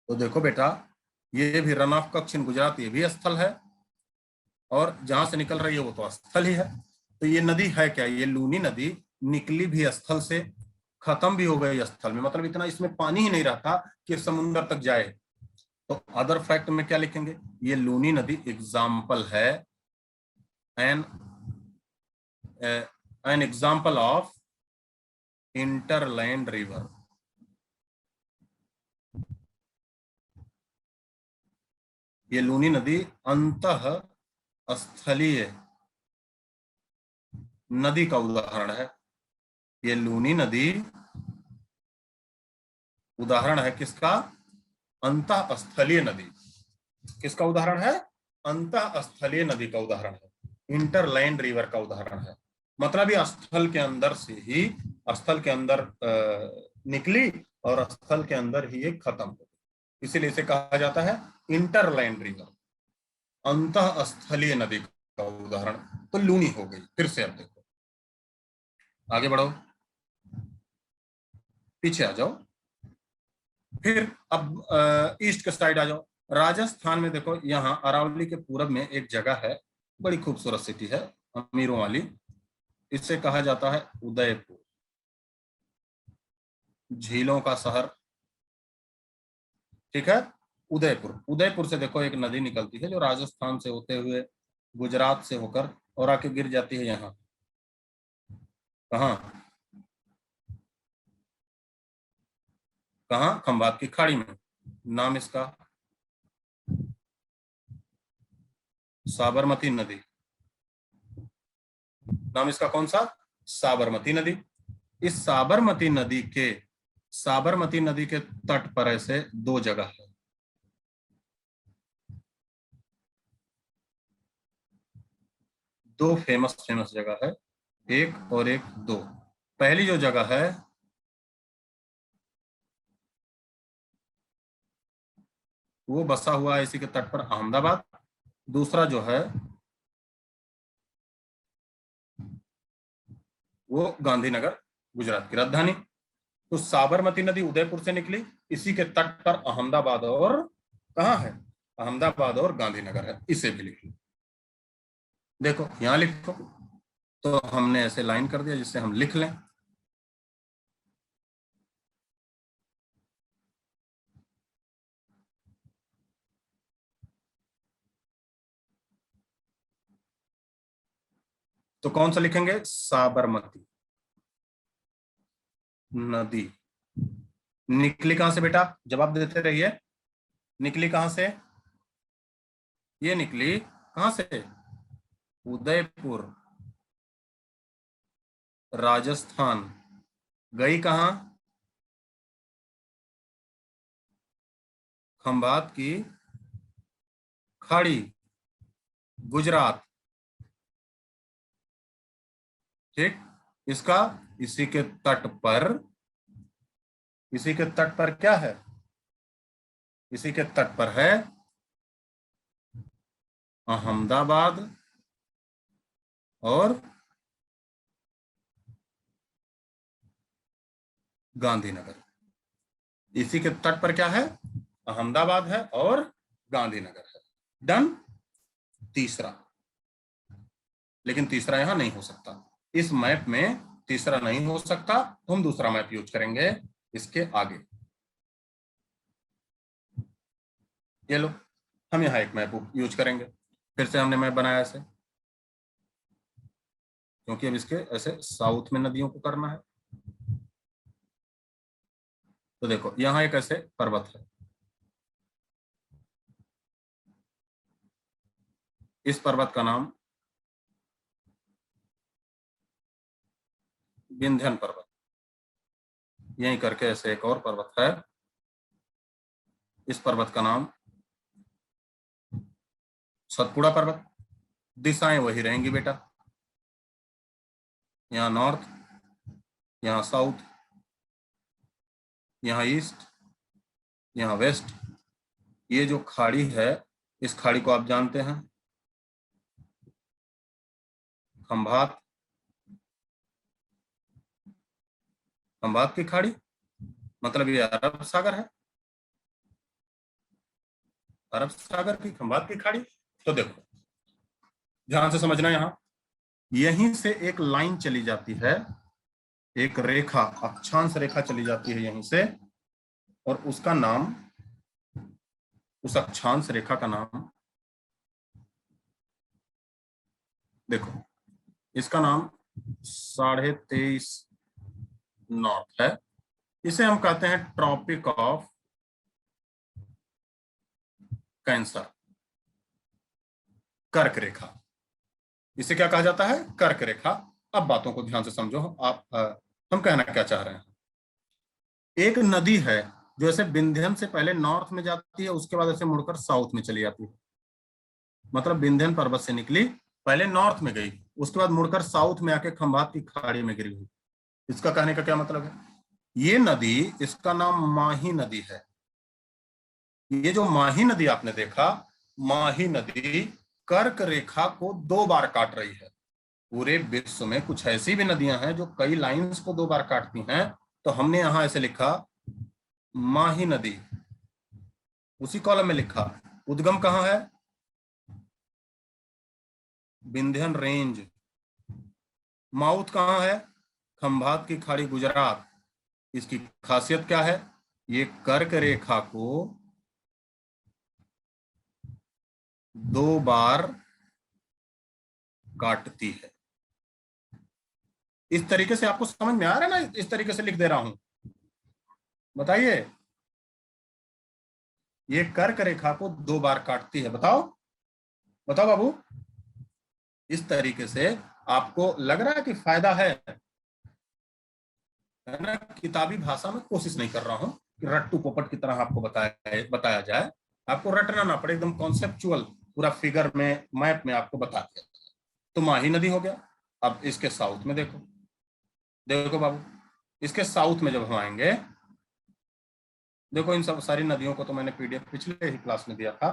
तो देखो बेटा, ये भी रन ऑफ कच्छ इन गुजरात, ये भी स्थल है, और जहां से निकल रही है वो तो स्थल ही है। तो ये नदी है क्या? ये लूनी नदी निकली भी स्थल से, खत्म भी हो गई स्थल में, मतलब इतना इसमें पानी ही नहीं रहता कि समुद्र तक जाए। तो अदर फैक्ट में क्या लिखेंगे? ये लूनी नदी एग्जाम्पल है, an an example of inland river. ये लूनी नदी अंतः स्थलीय नदी का उदाहरण है। ये लूनी नदी उदाहरण है किसका? अंतः स्थलीय नदी। किसका उदाहरण है? अंतः स्थलीय नदी का उदाहरण है, इंटरलैंड रिवर का उदाहरण है। मतलब ये स्थल के अंदर से ही, स्थल के अंदर निकली और स्थल के अंदर ही ये खत्म हो गई, इसीलिए इसे कहा जाता है इंटरलैंड रिवर, अंतः स्थलीय नदी का उदाहरण। तो लूनी हो गई। फिर से अब देखो, आगे बढ़ो, पीछे आ जाओ, फिर अब ईस्ट के साइड आ जाओ। राजस्थान में देखो, यहाँ अरावली के पूरब में एक जगह है, बड़ी खूबसूरत सिटी है, अमीरों वाली। इसे कहा जाता है उदयपुर, झीलों का शहर। ठीक है, उदयपुर। उदयपुर से देखो एक नदी निकलती है जो राजस्थान से होते हुए गुजरात से होकर और आके गिर जाती है यहाँ, कहाँ? कहाँ? खंभात की खाड़ी में। नाम इसका साबरमती नदी। नाम इसका कौन सा? साबरमती नदी। इस साबरमती नदी के तट पर ऐसे दो जगह है, दो फेमस जगह है, एक और एक दो। पहली जो जगह है वो बसा हुआ है इसी के तट पर, अहमदाबाद। दूसरा जो है वो गांधीनगर, गुजरात की राजधानी। तो साबरमती नदी उदयपुर से निकली, इसी के तट पर अहमदाबाद और, कहाँ है? अहमदाबाद और गांधीनगर है, इसे भी लिख लो। देखो यहां लिखो, तो हमने ऐसे लाइन कर दिया जिससे हम लिख लें। तो कौन सा लिखेंगे? साबरमती नदी। निकली कहां से बेटा? जवाब देते रहिए। निकली कहां से? ये निकली कहां से? उदयपुर राजस्थान। गई कहां? खंभात की खाड़ी गुजरात। ठीक। इसका इसी के तट पर, इसी के तट पर क्या है? इसी के तट पर है अहमदाबाद और गांधीनगर। इसी के तट पर क्या है? अहमदाबाद है और गांधीनगर है। डन। तीसरा, लेकिन तीसरा यहां नहीं हो सकता, इस मैप में तीसरा नहीं हो सकता, तो हम दूसरा मैप यूज करेंगे इसके आगे। ये लो, हम यहाँ एक मैप यूज करेंगे। फिर से हमने मैप बनाया ऐसे, क्योंकि अब इसके ऐसे साउथ में नदियों को करना है। तो देखो यहाँ एक ऐसे पर्वत है, इस पर्वत का नाम विंध्यन पर्वत। यहीं करके ऐसे एक और पर्वत है, इस पर्वत का नाम सतपुड़ा पर्वत। दिशाएं वही रहेंगी बेटा, यहाँ नॉर्थ, यहाँ साउथ, यहाँ ईस्ट, यहाँ वेस्ट। ये जो खाड़ी है, इस खाड़ी को आप जानते हैं, खंभात। खंभात की खाड़ी मतलब ये अरब सागर है, अरब सागर की खंभात की खाड़ी। तो देखो ध्यान से समझना, यहां यहीं से एक लाइन चली जाती है, एक रेखा, अक्षांश रेखा चली जाती है यहीं से, और उसका नाम, उस अक्षांश रेखा का नाम देखो, इसका नाम 23.5 नॉर्थ है। इसे हम कहते हैं ट्रॉपिक ऑफ कैंसर, कर्क रेखा। इसे क्या कहा जाता है? कर्क रेखा। अब बातों को ध्यान से समझो आप, हम कहना क्या चाह रहे हैं। एक नदी है जो ऐसे विंध्यन से पहले नॉर्थ में जाती है, उसके बाद ऐसे मुड़कर साउथ में चली जाती है। मतलब विंध्यन पर्वत से निकली, पहले नॉर्थ में गई, उसके बाद मुड़कर साउथ में आके खंभात की खाड़ी में गिरी हुई। इसका कहने का क्या मतलब है? ये नदी, इसका नाम माही नदी है। ये जो माही नदी आपने देखा, माही नदी कर्क रेखा को 2 बार काट रही है। पूरे विश्व में कुछ ऐसी भी नदियां हैं जो कई लाइंस को 2 बार काटती हैं, तो हमने यहां ऐसे लिखा माही नदी, उसी कॉलम में लिखा। उद्गम कहां है? विंध्यन रेंज। माउथ कहां है? खंभात की खाड़ी गुजरात। इसकी खासियत क्या है? ये कर्क रेखा को 2 बार काटती है। इस तरीके से आपको समझ में आ रहा है ना? इस तरीके से लिख दे रहा हूं, बताइए। ये कर्क रेखा को 2 बार काटती है। बताओ, बताओ बाबू। इस तरीके से आपको लग रहा है कि फायदा है ना? किताबी भाषा में कोशिश नहीं कर रहा हूं कि रट्टू पोपट की तरह आपको बताया जाए। आपको रटना ना पड़े, एकदम कॉन्सेप्चुअल पूरा फिगर में, मैप में आपको बता दिया। तो माही नदी हो गया। अब इसके साउथ में देखो, देखो बाबू, इसके साउथ में जब हम आएंगे, देखो इन सब सारी नदियों को तो मैंने पीडीएफ पिछले ही क्लास में दिया था।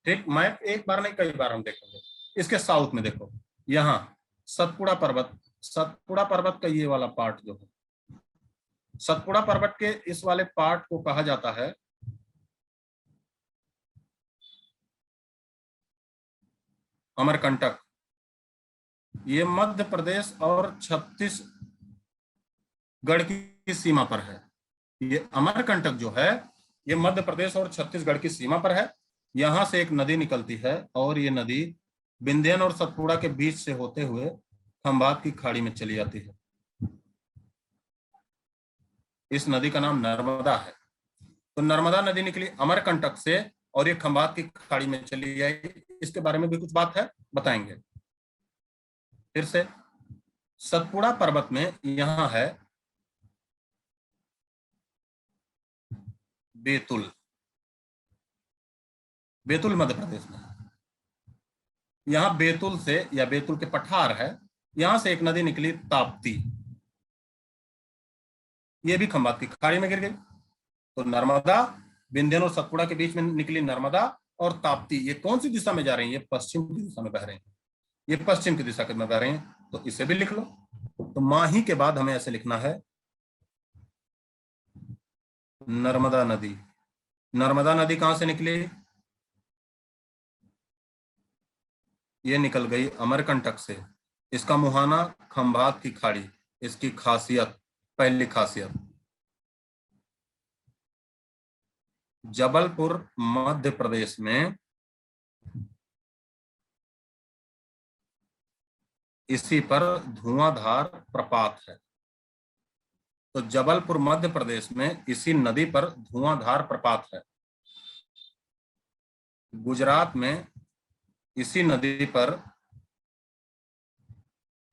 ठीक, मैप एक बार नहीं कई बार हम देखेंगे। इसके साउथ में देखो, यहाँ सतपुड़ा पर्वत, सतपुड़ा पर्वत का ये वाला पार्ट जो है, सतपुड़ा पर्वत के इस वाले पार्ट को कहा जाता है अमरकंटक, ये मध्य प्रदेश और छत्तीसगढ़ की सीमा पर है। ये अमरकंटक जो है ये मध्य प्रदेश और छत्तीसगढ़ की सीमा पर है। यहां से एक नदी निकलती है और ये नदी विंध्यन और सतपुड़ा के बीच से होते हुए खंभात की खाड़ी में चली जाती है। इस नदी का नाम नर्मदा है। तो नर्मदा नदी निकली अमरकंटक से और ये खंभात की खाड़ी में चली आई। इसके बारे में भी कुछ बात है, बताएंगे। फिर से सतपुड़ा पर्वत में यहां है बैतूल, बैतूल मध्य प्रदेश में। यहां बैतूल से या बैतूल के पठार है, यहां से एक नदी निकली ताप्ती, ये भी खंभात की खाड़ी में गिर गई। तो नर्मदा, विंध्यन और सतपुड़ा के बीच में निकली नर्मदा और ताप्ती, ये कौन सी दिशा में जा रही है? ये पश्चिम की दिशा में बह रहे हैं। ये पश्चिम की दिशा में बह रहे हैं, तो इसे भी लिख लो। तो माही के बाद हमें ऐसे लिखना है नर्मदा नदी। नर्मदा नदी कहां से निकली? ये निकल गई अमरकंटक से। इसका मुहाना खंभात की खाड़ी। इसकी खासियत, पहली खासियत, जबलपुर मध्य प्रदेश में इसी पर धुआंधार प्रपात है। तो जबलपुर मध्य प्रदेश में इसी नदी पर धुआंधार प्रपात है। गुजरात में इसी नदी पर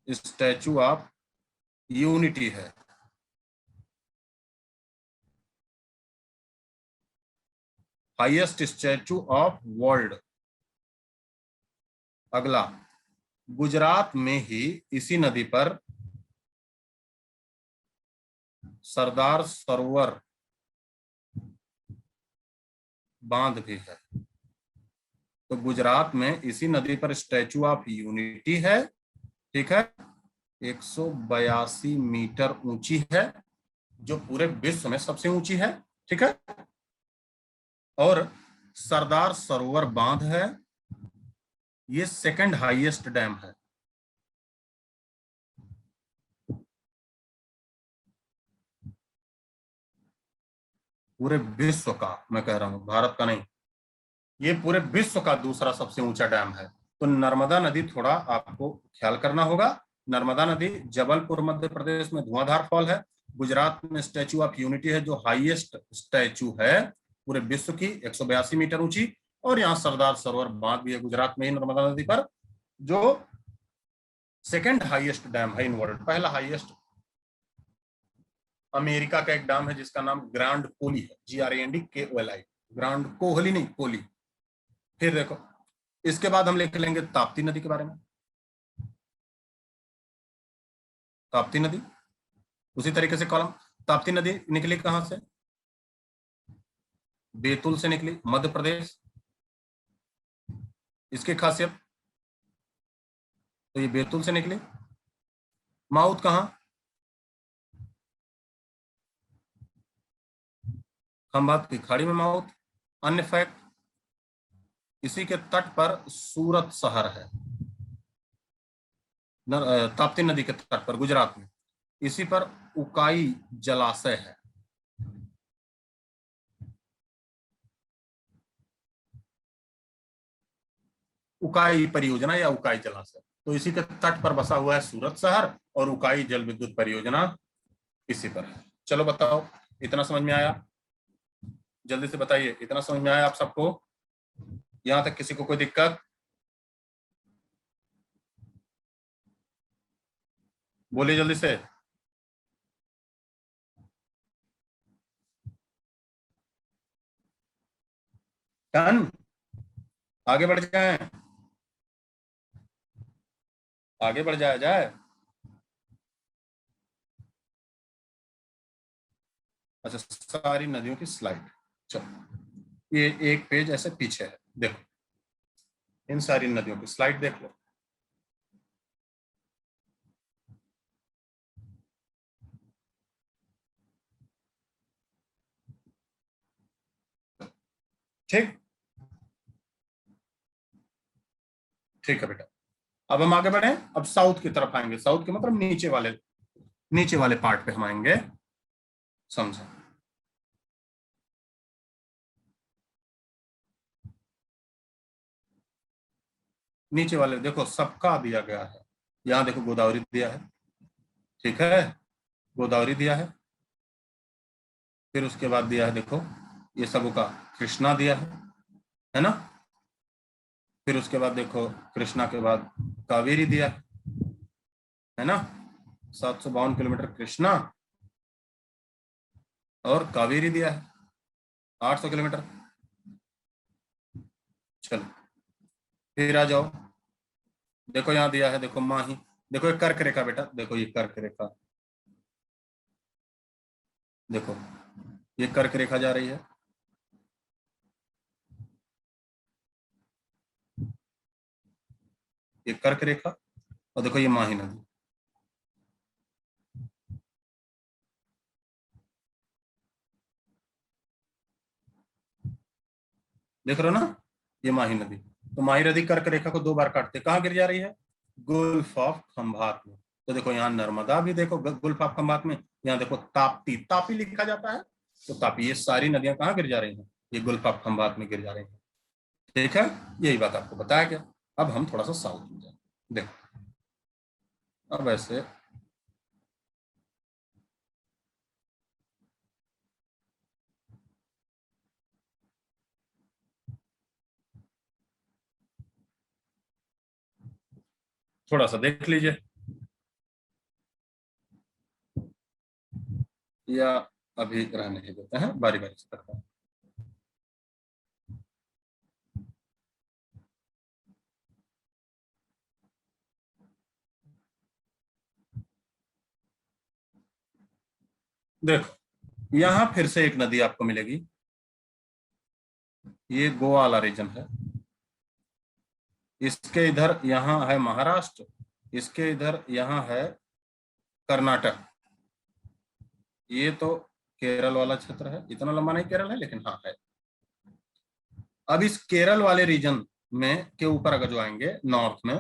स्टैचू ऑफ यूनिटी है। Highest statue of world. अगला, गुजरात में ही इसी नदी पर सरदार सरोवर बांध भी है। तो गुजरात में इसी नदी पर स्टैचू ऑफ यूनिटी है, ठीक है, 182 मीटर ऊंची है, जो पूरे विश्व में सबसे ऊंची है, ठीक है। और सरदार सरोवर बांध है, ये सेकंड हाईएस्ट डैम है। पूरे विश्व का मैं कह रहा हूं, भारत का नहीं, ये पूरे विश्व का दूसरा सबसे ऊंचा डैम है। तो नर्मदा नदी थोड़ा आपको ख्याल करना होगा। नर्मदा नदी जबलपुर मध्य प्रदेश में धुआंधार फॉल है। गुजरात में स्टैचू ऑफ यूनिटी है, जो हाईएस्ट स्टैचू है पूरे विश्व की, 182 मीटर ऊंची। और यहाँ सरदार सरोवर बांध भी है गुजरात में ही नर्मदा नदी पर, जो सेकंड हाईएस्ट डैम है इन वर्ल्ड। पहला हाईएस्ट अमेरिका का एक डैम है जिसका नाम ग्रांड कोली है, GRANDKOLI, ग्रांड कोहली नहीं, कोली। फिर देखो, इसके बाद हम लिख लेंगे ताप्ती नदी के बारे में। ताप्ती नदी उसी तरीके से कॉलम, ताप्ती नदी निकली कहां से? बैतूल से निकली, मध्य प्रदेश। इसकी खासियत, तो ये बैतूल से निकली। माउथ कहां? खंभात की खाड़ी में माउथ। अन्य फैक्ट, इसी के तट पर सूरत शहर है, ताप्ती नदी के तट पर गुजरात में। इसी पर उकाई जलाशय है। उकाई परियोजना या उकाई जलाशय, तो इसी के तट पर बसा हुआ है सूरत शहर, और उकाई जल विद्युत परियोजना इसी पर है। चलो बताओ, इतना समझ में आया? जल्दी से बताइए, इतना समझ में आया आप सबको? यहां तक किसी को कोई दिक्कत? बोलिए जल्दी से। डन, आगे बढ़ जाए, आगे बढ़ जाया जाए। अच्छा, सारी नदियों की स्लाइड, चलो ये एक पेज ऐसे पीछे है, देखो इन सारी नदियों की स्लाइड देख लो। ठीक, ठीक है बेटा, अब हम आगे बढ़े। अब साउथ की तरफ आएंगे। साउथ के मतलब नीचे वाले पार्ट पे हम आएंगे, समझे। नीचे वाले देखो सबका दिया गया है। यहाँ देखो गोदावरी दिया है, ठीक है, गोदावरी दिया है। फिर उसके बाद दिया है देखो ये सब का कृष्णा दिया है ना। फिर उसके बाद देखो कृष्णा के बाद कावेरी दिया है ना। 752 किलोमीटर कृष्णा और कावेरी दिया है 800 किलोमीटर। चलो फिर आ जाओ, देखो यहाँ दिया है देखो माही, देखो ये कर्क रेखा बेटा, देखो ये कर्क रेखा, देखो ये कर्क रेखा जा रही है, ये कर्क रेखा, और देखो ये माही नदी। देख रहे हो ना, ये माही नदी। तो माही नदी कर्क रेखा को 2 बार काटते, कहाँ गिर जा रही है, गुल्फ ऑफ खंभात में। तो देखो यहाँ नर्मदा भी देखो गुल्फ ऑफ खंभात में, यहाँ देखो ताप्ती, तापी लिखा जाता है, तो तापी। ये सारी नदियां कहाँ गिर जा रही हैं, ये गुल्फ ऑफ खंभात में गिर जा रही हैं। ठीक है, यही बात आपको बताया गया। अब हम थोड़ा सा साउथ में जाए, देखो अब ऐसे थोड़ा सा देख लीजिए, या अभी रहने ही देते हैं, बारी बारी से करते हैं। देखो यहां फिर से एक नदी आपको मिलेगी, ये गोवा वाला रीजन है। इसके इधर यहाँ है महाराष्ट्र, इसके इधर यहाँ है कर्नाटक। ये तो केरल वाला क्षेत्र है, इतना लंबा नहीं केरल है लेकिन हाँ है। अब इस केरल वाले रीजन में के ऊपर अगर जो आएंगे नॉर्थ में,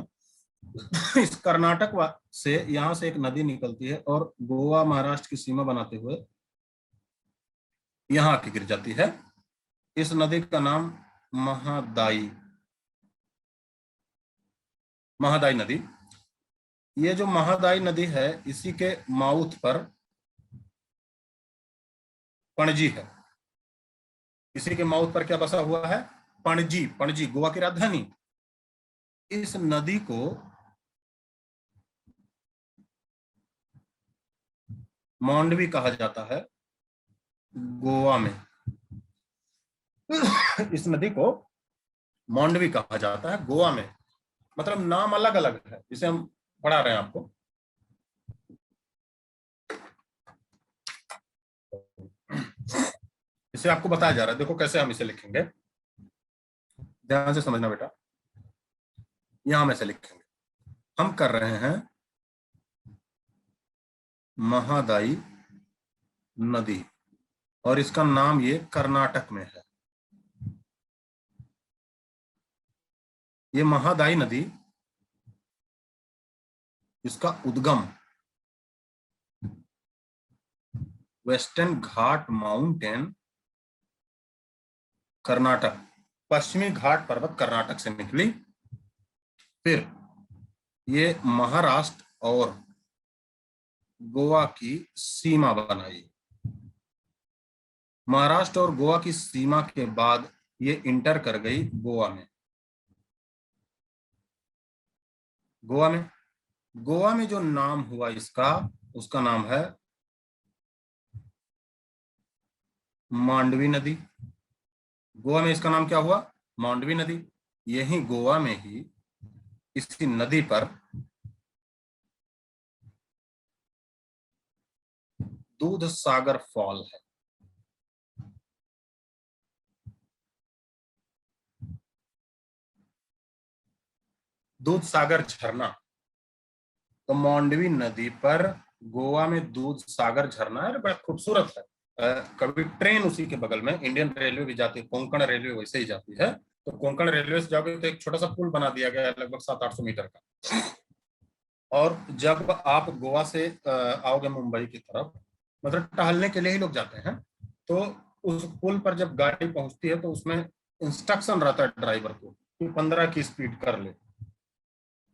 इस कर्नाटक से यहां से एक नदी निकलती है और गोवा महाराष्ट्र की सीमा बनाते हुए यहां आके गिर जाती है। इस नदी का नाम महादाई, महादाई नदी। ये जो महादाई नदी है इसी के माउथ पर पणजी है। इसी के माउथ पर क्या बसा हुआ है, पणजी। पणजी गोवा की राजधानी। इस नदी को मांडवी कहा जाता है गोवा में। इस नदी को मांडवी कहा जाता है गोवा में, मतलब नाम अलग अलग है, इसे हम पढ़ा रहे हैं आपको। इसे आपको बताया जा रहा है, देखो कैसे हम इसे लिखेंगे, ध्यान से समझना बेटा। यहां हम ऐसे लिखेंगे, हम कर रहे हैं महादाई नदी, और इसका नाम ये कर्नाटक में है। ये महादाई नदी, इसका उद्गम वेस्टर्न घाट माउंटेन कर्नाटक, पश्चिमी घाट पर्वत कर्नाटक से निकली, फिर ये महाराष्ट्र और गोवा की सीमा बनाई। महाराष्ट्र और गोवा की सीमा के बाद ये इंटर कर गई गोवा में। गोवा में जो नाम हुआ इसका, उसका नाम है मांडवी नदी। गोवा में इसका नाम क्या हुआ, मांडवी नदी। यही गोवा में ही इसी नदी पर दूध सागर फॉल है। दूध सागर झरना, तो मांडवी नदी पर गोवा में दूध सागर झरना है, बड़ा खूबसूरत है। कभी ट्रेन उसी के बगल में, इंडियन रेलवे भी जाती है, कोंकण रेलवे वैसे ही जाती है, तो कोंकण रेलवे से जाओगे तो एक छोटा सा पुल बना दिया गया है लगभग 700-800 मीटर का। और जब आप गोवा से आओगे मुंबई की तरफ, मतलब टहलने के लिए ही लोग जाते हैं, तो उस पुल पर जब गाड़ी पहुंचती है तो उसमें इंस्ट्रक्शन रहता है ड्राइवर को कि 15 की स्पीड कर ले।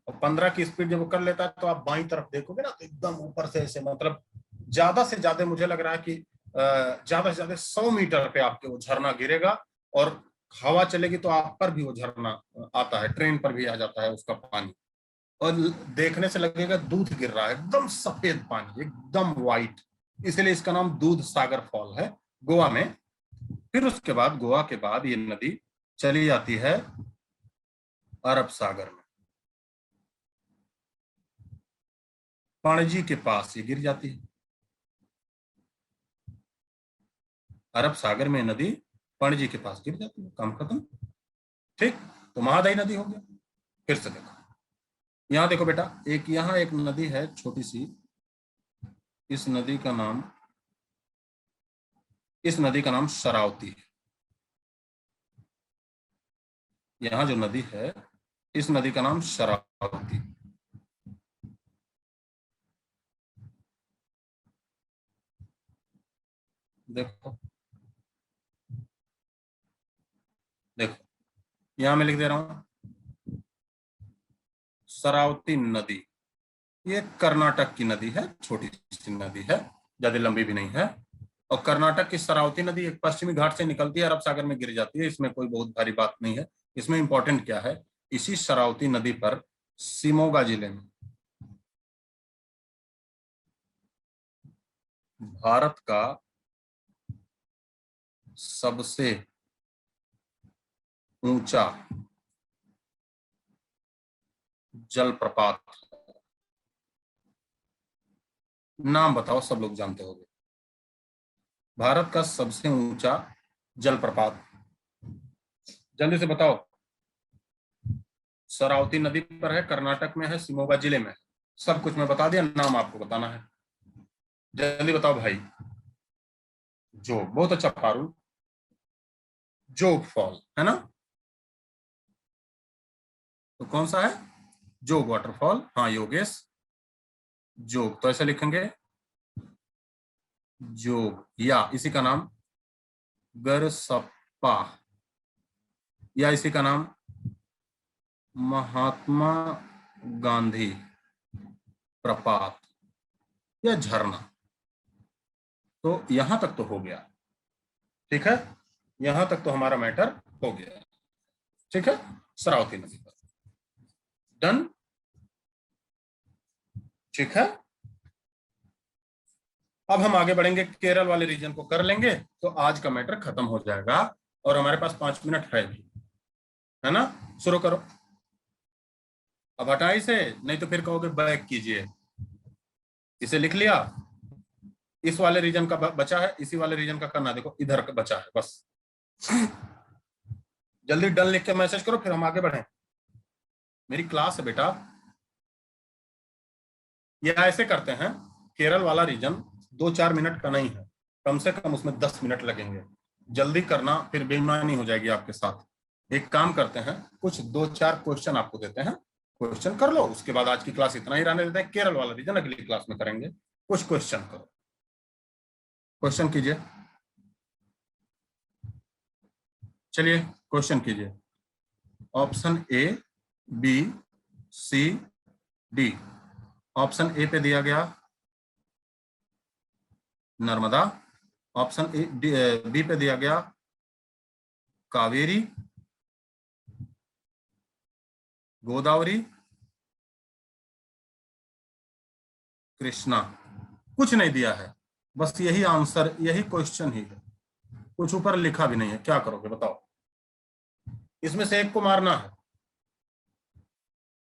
और 15 की स्पीड जब वो कर लेता है तो आप बाईं तरफ देखोगे ना, तो एकदम ऊपर से ऐसे, मतलब ज्यादा से ज्यादा मुझे लग रहा है कि ज्यादा से ज्यादा 100 मीटर पे आपके वो झरना गिरेगा। और हवा चलेगी तो आप पर भी वो झरना आता है, ट्रेन पर भी आ जाता है उसका पानी। और देखने से लगेगा दूध गिर रहा है, एकदम सफेद पानी, एकदम व्हाइट। इसलिए इसका नाम दूध सागर फॉल है गोवा में। फिर उसके बाद गोवा के बाद ये नदी चली जाती है अरब सागर में, पणजी के पास ये गिर जाती है। अरब सागर में नदी पणजी के पास गिर जाती है, काम खत्म। ठीक, तो महादायी नदी हो गया। फिर से देखो, यहां देखो बेटा, एक यहां एक नदी है छोटी सी, इस नदी का नाम, इस नदी का नाम शरावती है। यहां जो नदी है, इस नदी का नाम शरावती। देखो देखो, यहां मैं लिख दे रहा हूं शरावती नदी। ये कर्नाटक की नदी है, छोटी सी नदी है, ज्यादा लंबी भी नहीं है। और कर्नाटक की शरावती नदी एक पश्चिमी घाट से निकलती है, अरब सागर में गिर जाती है। इसमें कोई बहुत भारी बात नहीं है। इसमें इंपॉर्टेंट क्या है, इसी शरावती नदी पर शिमोगा जिले में भारत का सबसे ऊंचा जलप्रपात, नाम बताओ, सब लोग जानते होंगे। भारत का सबसे ऊंचा जलप्रपात, जल्दी से बताओ। शरावती नदी पर है, कर्नाटक में है, शिमोगा जिले में है। सब कुछ मैं बता दिया, नाम आपको बताना है। जल्दी बताओ भाई। जोग, बहुत अच्छा पारुल, जोग फॉल है ना। तो कौन सा है, जोग वाटरफॉल। हाँ योगेश, जोग तो ऐसे लिखेंगे, जोग, या इसी का नाम गरसप्पा, या इसी का नाम महात्मा गांधी प्रपात या झरना। तो यहां तक तो हो गया, ठीक है, यहां तक तो हमारा मैटर हो गया, ठीक है। शरावती नदी पर डन, ठीक है। अब हम आगे बढ़ेंगे, केरल वाले रीजन को कर लेंगे तो आज का मैटर खत्म हो जाएगा। और हमारे पास 5 मिनट है भी, है ना। शुरू करो। अब हटाई से, नहीं तो फिर कहोगे बैक कीजिए। इसे लिख लिया, इस वाले रीजन का बचा है, इसी वाले रीजन का करना, देखो इधर का बचा है बस। जल्दी डन लिख के मैसेज करो, फिर हम आगे बढ़े। मेरी क्लास है बेटा। ये ऐसे करते हैं, केरल वाला रीजन 2-4 मिनट का नहीं है, कम से कम उसमें 10 मिनट लगेंगे। जल्दी करना, फिर बेईमानी हो जाएगी आपके साथ। एक काम करते हैं, कुछ 2-4 क्वेश्चन आपको देते हैं, क्वेश्चन कर लो। उसके बाद आज की क्लास इतना ही रहने देते हैं, केरल वाला रीजन अगली क्लास में करेंगे। कुछ क्वेश्चन करो, क्वेश्चन कीजिए। चलिए क्वेश्चन कीजिए। Option A, B, C, D. Option A पे दिया गया नर्मदा, ऑप्शन बी पे दिया गया कावेरी, गोदावरी, कृष्णा। कुछ नहीं दिया है, बस यही आंसर, यही क्वेश्चन ही है, कुछ ऊपर लिखा भी नहीं है। क्या करोगे बताओ, इसमें से एक को मारना है।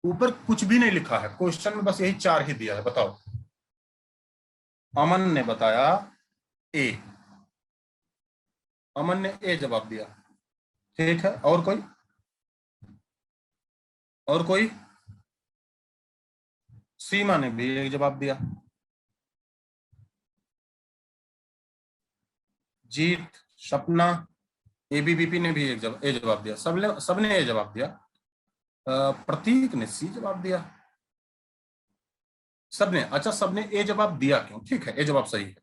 ऊपर कुछ भी नहीं लिखा है, क्वेश्चन में बस यही 4 ही दिया है, बताओ। अमन ने बताया ए, अमन ने ए जवाब दिया, ठीक है। और कोई, और कोई, सीमा ने भी एक जवाब दिया। जीत, सपना, एबीवीपी ने भी ए जवाब दिया, सबने ए जवाब दिया। प्रतीक ने सी जवाब दिया, सबने। अच्छा, सबने ए जवाब दिया क्यों? ठीक है, ए जवाब सही है,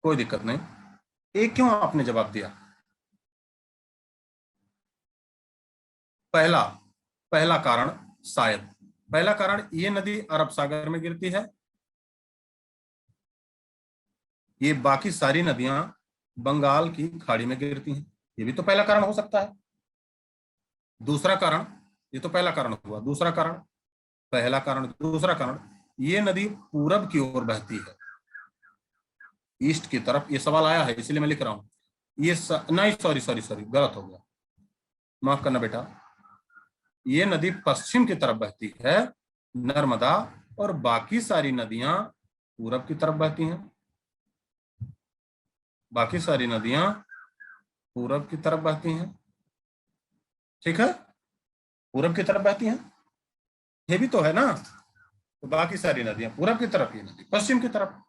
कोई दिक्कत नहीं। ए क्यों आपने जवाब दिया? पहला कारण, शायद पहला कारण, ये नदी अरब सागर में गिरती है, ये बाकी सारी नदियां बंगाल की खाड़ी में गिरती हैं, ये भी तो पहला कारण हो सकता है। दूसरा कारण, ये तो पहला कारण हुआ। दूसरा कारण, पहला कारण, दूसरा कारण, ये नदी पूरब की ओर बहती है, ईस्ट की तरफ। ये सवाल आया है इसलिए मैं लिख रहा हूं। नहीं, सॉरी सॉरी सॉरी, गलत हो गया, माफ करना बेटा। ये नदी पश्चिम की तरफ बहती है, नर्मदा, और बाकी सारी नदियां पूरब की तरफ बहती हैं। बाकी सारी नदियां पूरब की तरफ बहती हैं, ठीक है, पूरब की तरफ बहती हैं, ये भी तो है ना। तो बाकी सारी नदियां पूरब की तरफ, ये नदी पश्चिम की तरफ।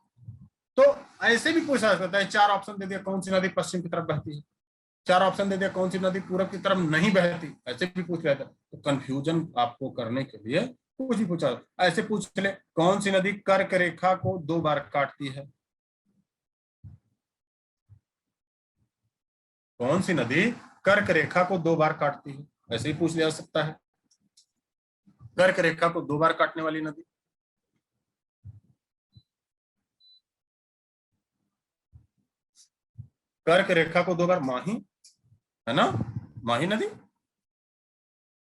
तो ऐसे भी पूछा जा सकता है, 4 ऑप्शन दे दिया, कौन सी नदी पश्चिम की तरफ बहती है, 4 ऑप्शन दे दिया, कौन सी नदी पूरब की तरफ नहीं बहती, ऐसे भी पूछ लिया था। तो कंफ्यूजन आपको करने के लिए कुछ भी पूछा, ऐसे पूछ ले, कौन सी नदी कर्क रेखा को 2 बार काटती है? कौन सी नदी कर्क रेखा को 2 बार काटती है? ऐसे ही पूछ लिया जा सकता है, कर्क रेखा को 2 बार काटने वाली नदी। कर्क रेखा को 2 बार, माही है ना, माही नदी,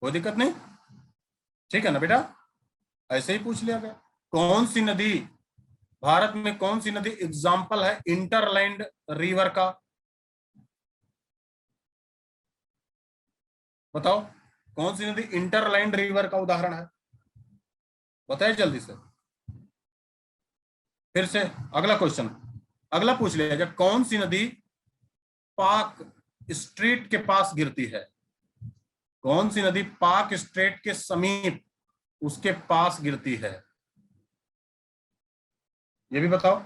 कोई दिक्कत नहीं, ठीक है ना बेटा, ऐसे ही पूछ लिया गया। कौन सी नदी, भारत में कौन सी नदी एग्जाम्पल है इंटरलैंड रिवर का? बताओ, कौन सी नदी इंटरलैंड रिवर का उदाहरण है? बताइए जल्दी से। फिर से अगला क्वेश्चन, अगला पूछ लिया जाए, कौन सी नदी पाक स्ट्रेट के पास गिरती है? कौन सी नदी पाक स्ट्रेट के समीप, उसके पास गिरती है? ये भी बताओ।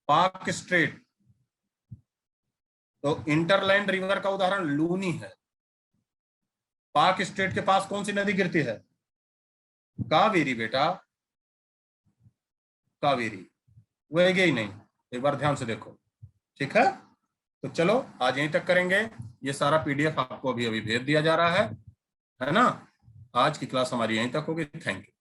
पाक स्ट्रेट, तो इंटरलैंड रिवर का उदाहरण लूनी है। पाक स्ट्रेट के पास कौन सी नदी गिरती है? कावेरी बेटा, कावेरी, वही नहीं, एक बार ध्यान से देखो, ठीक है। तो चलो आज यहीं तक करेंगे, ये सारा पीडीएफ आपको अभी अभी भेज दिया जा रहा है ना। आज की क्लास हमारी यहीं तक होगी, थैंक यू।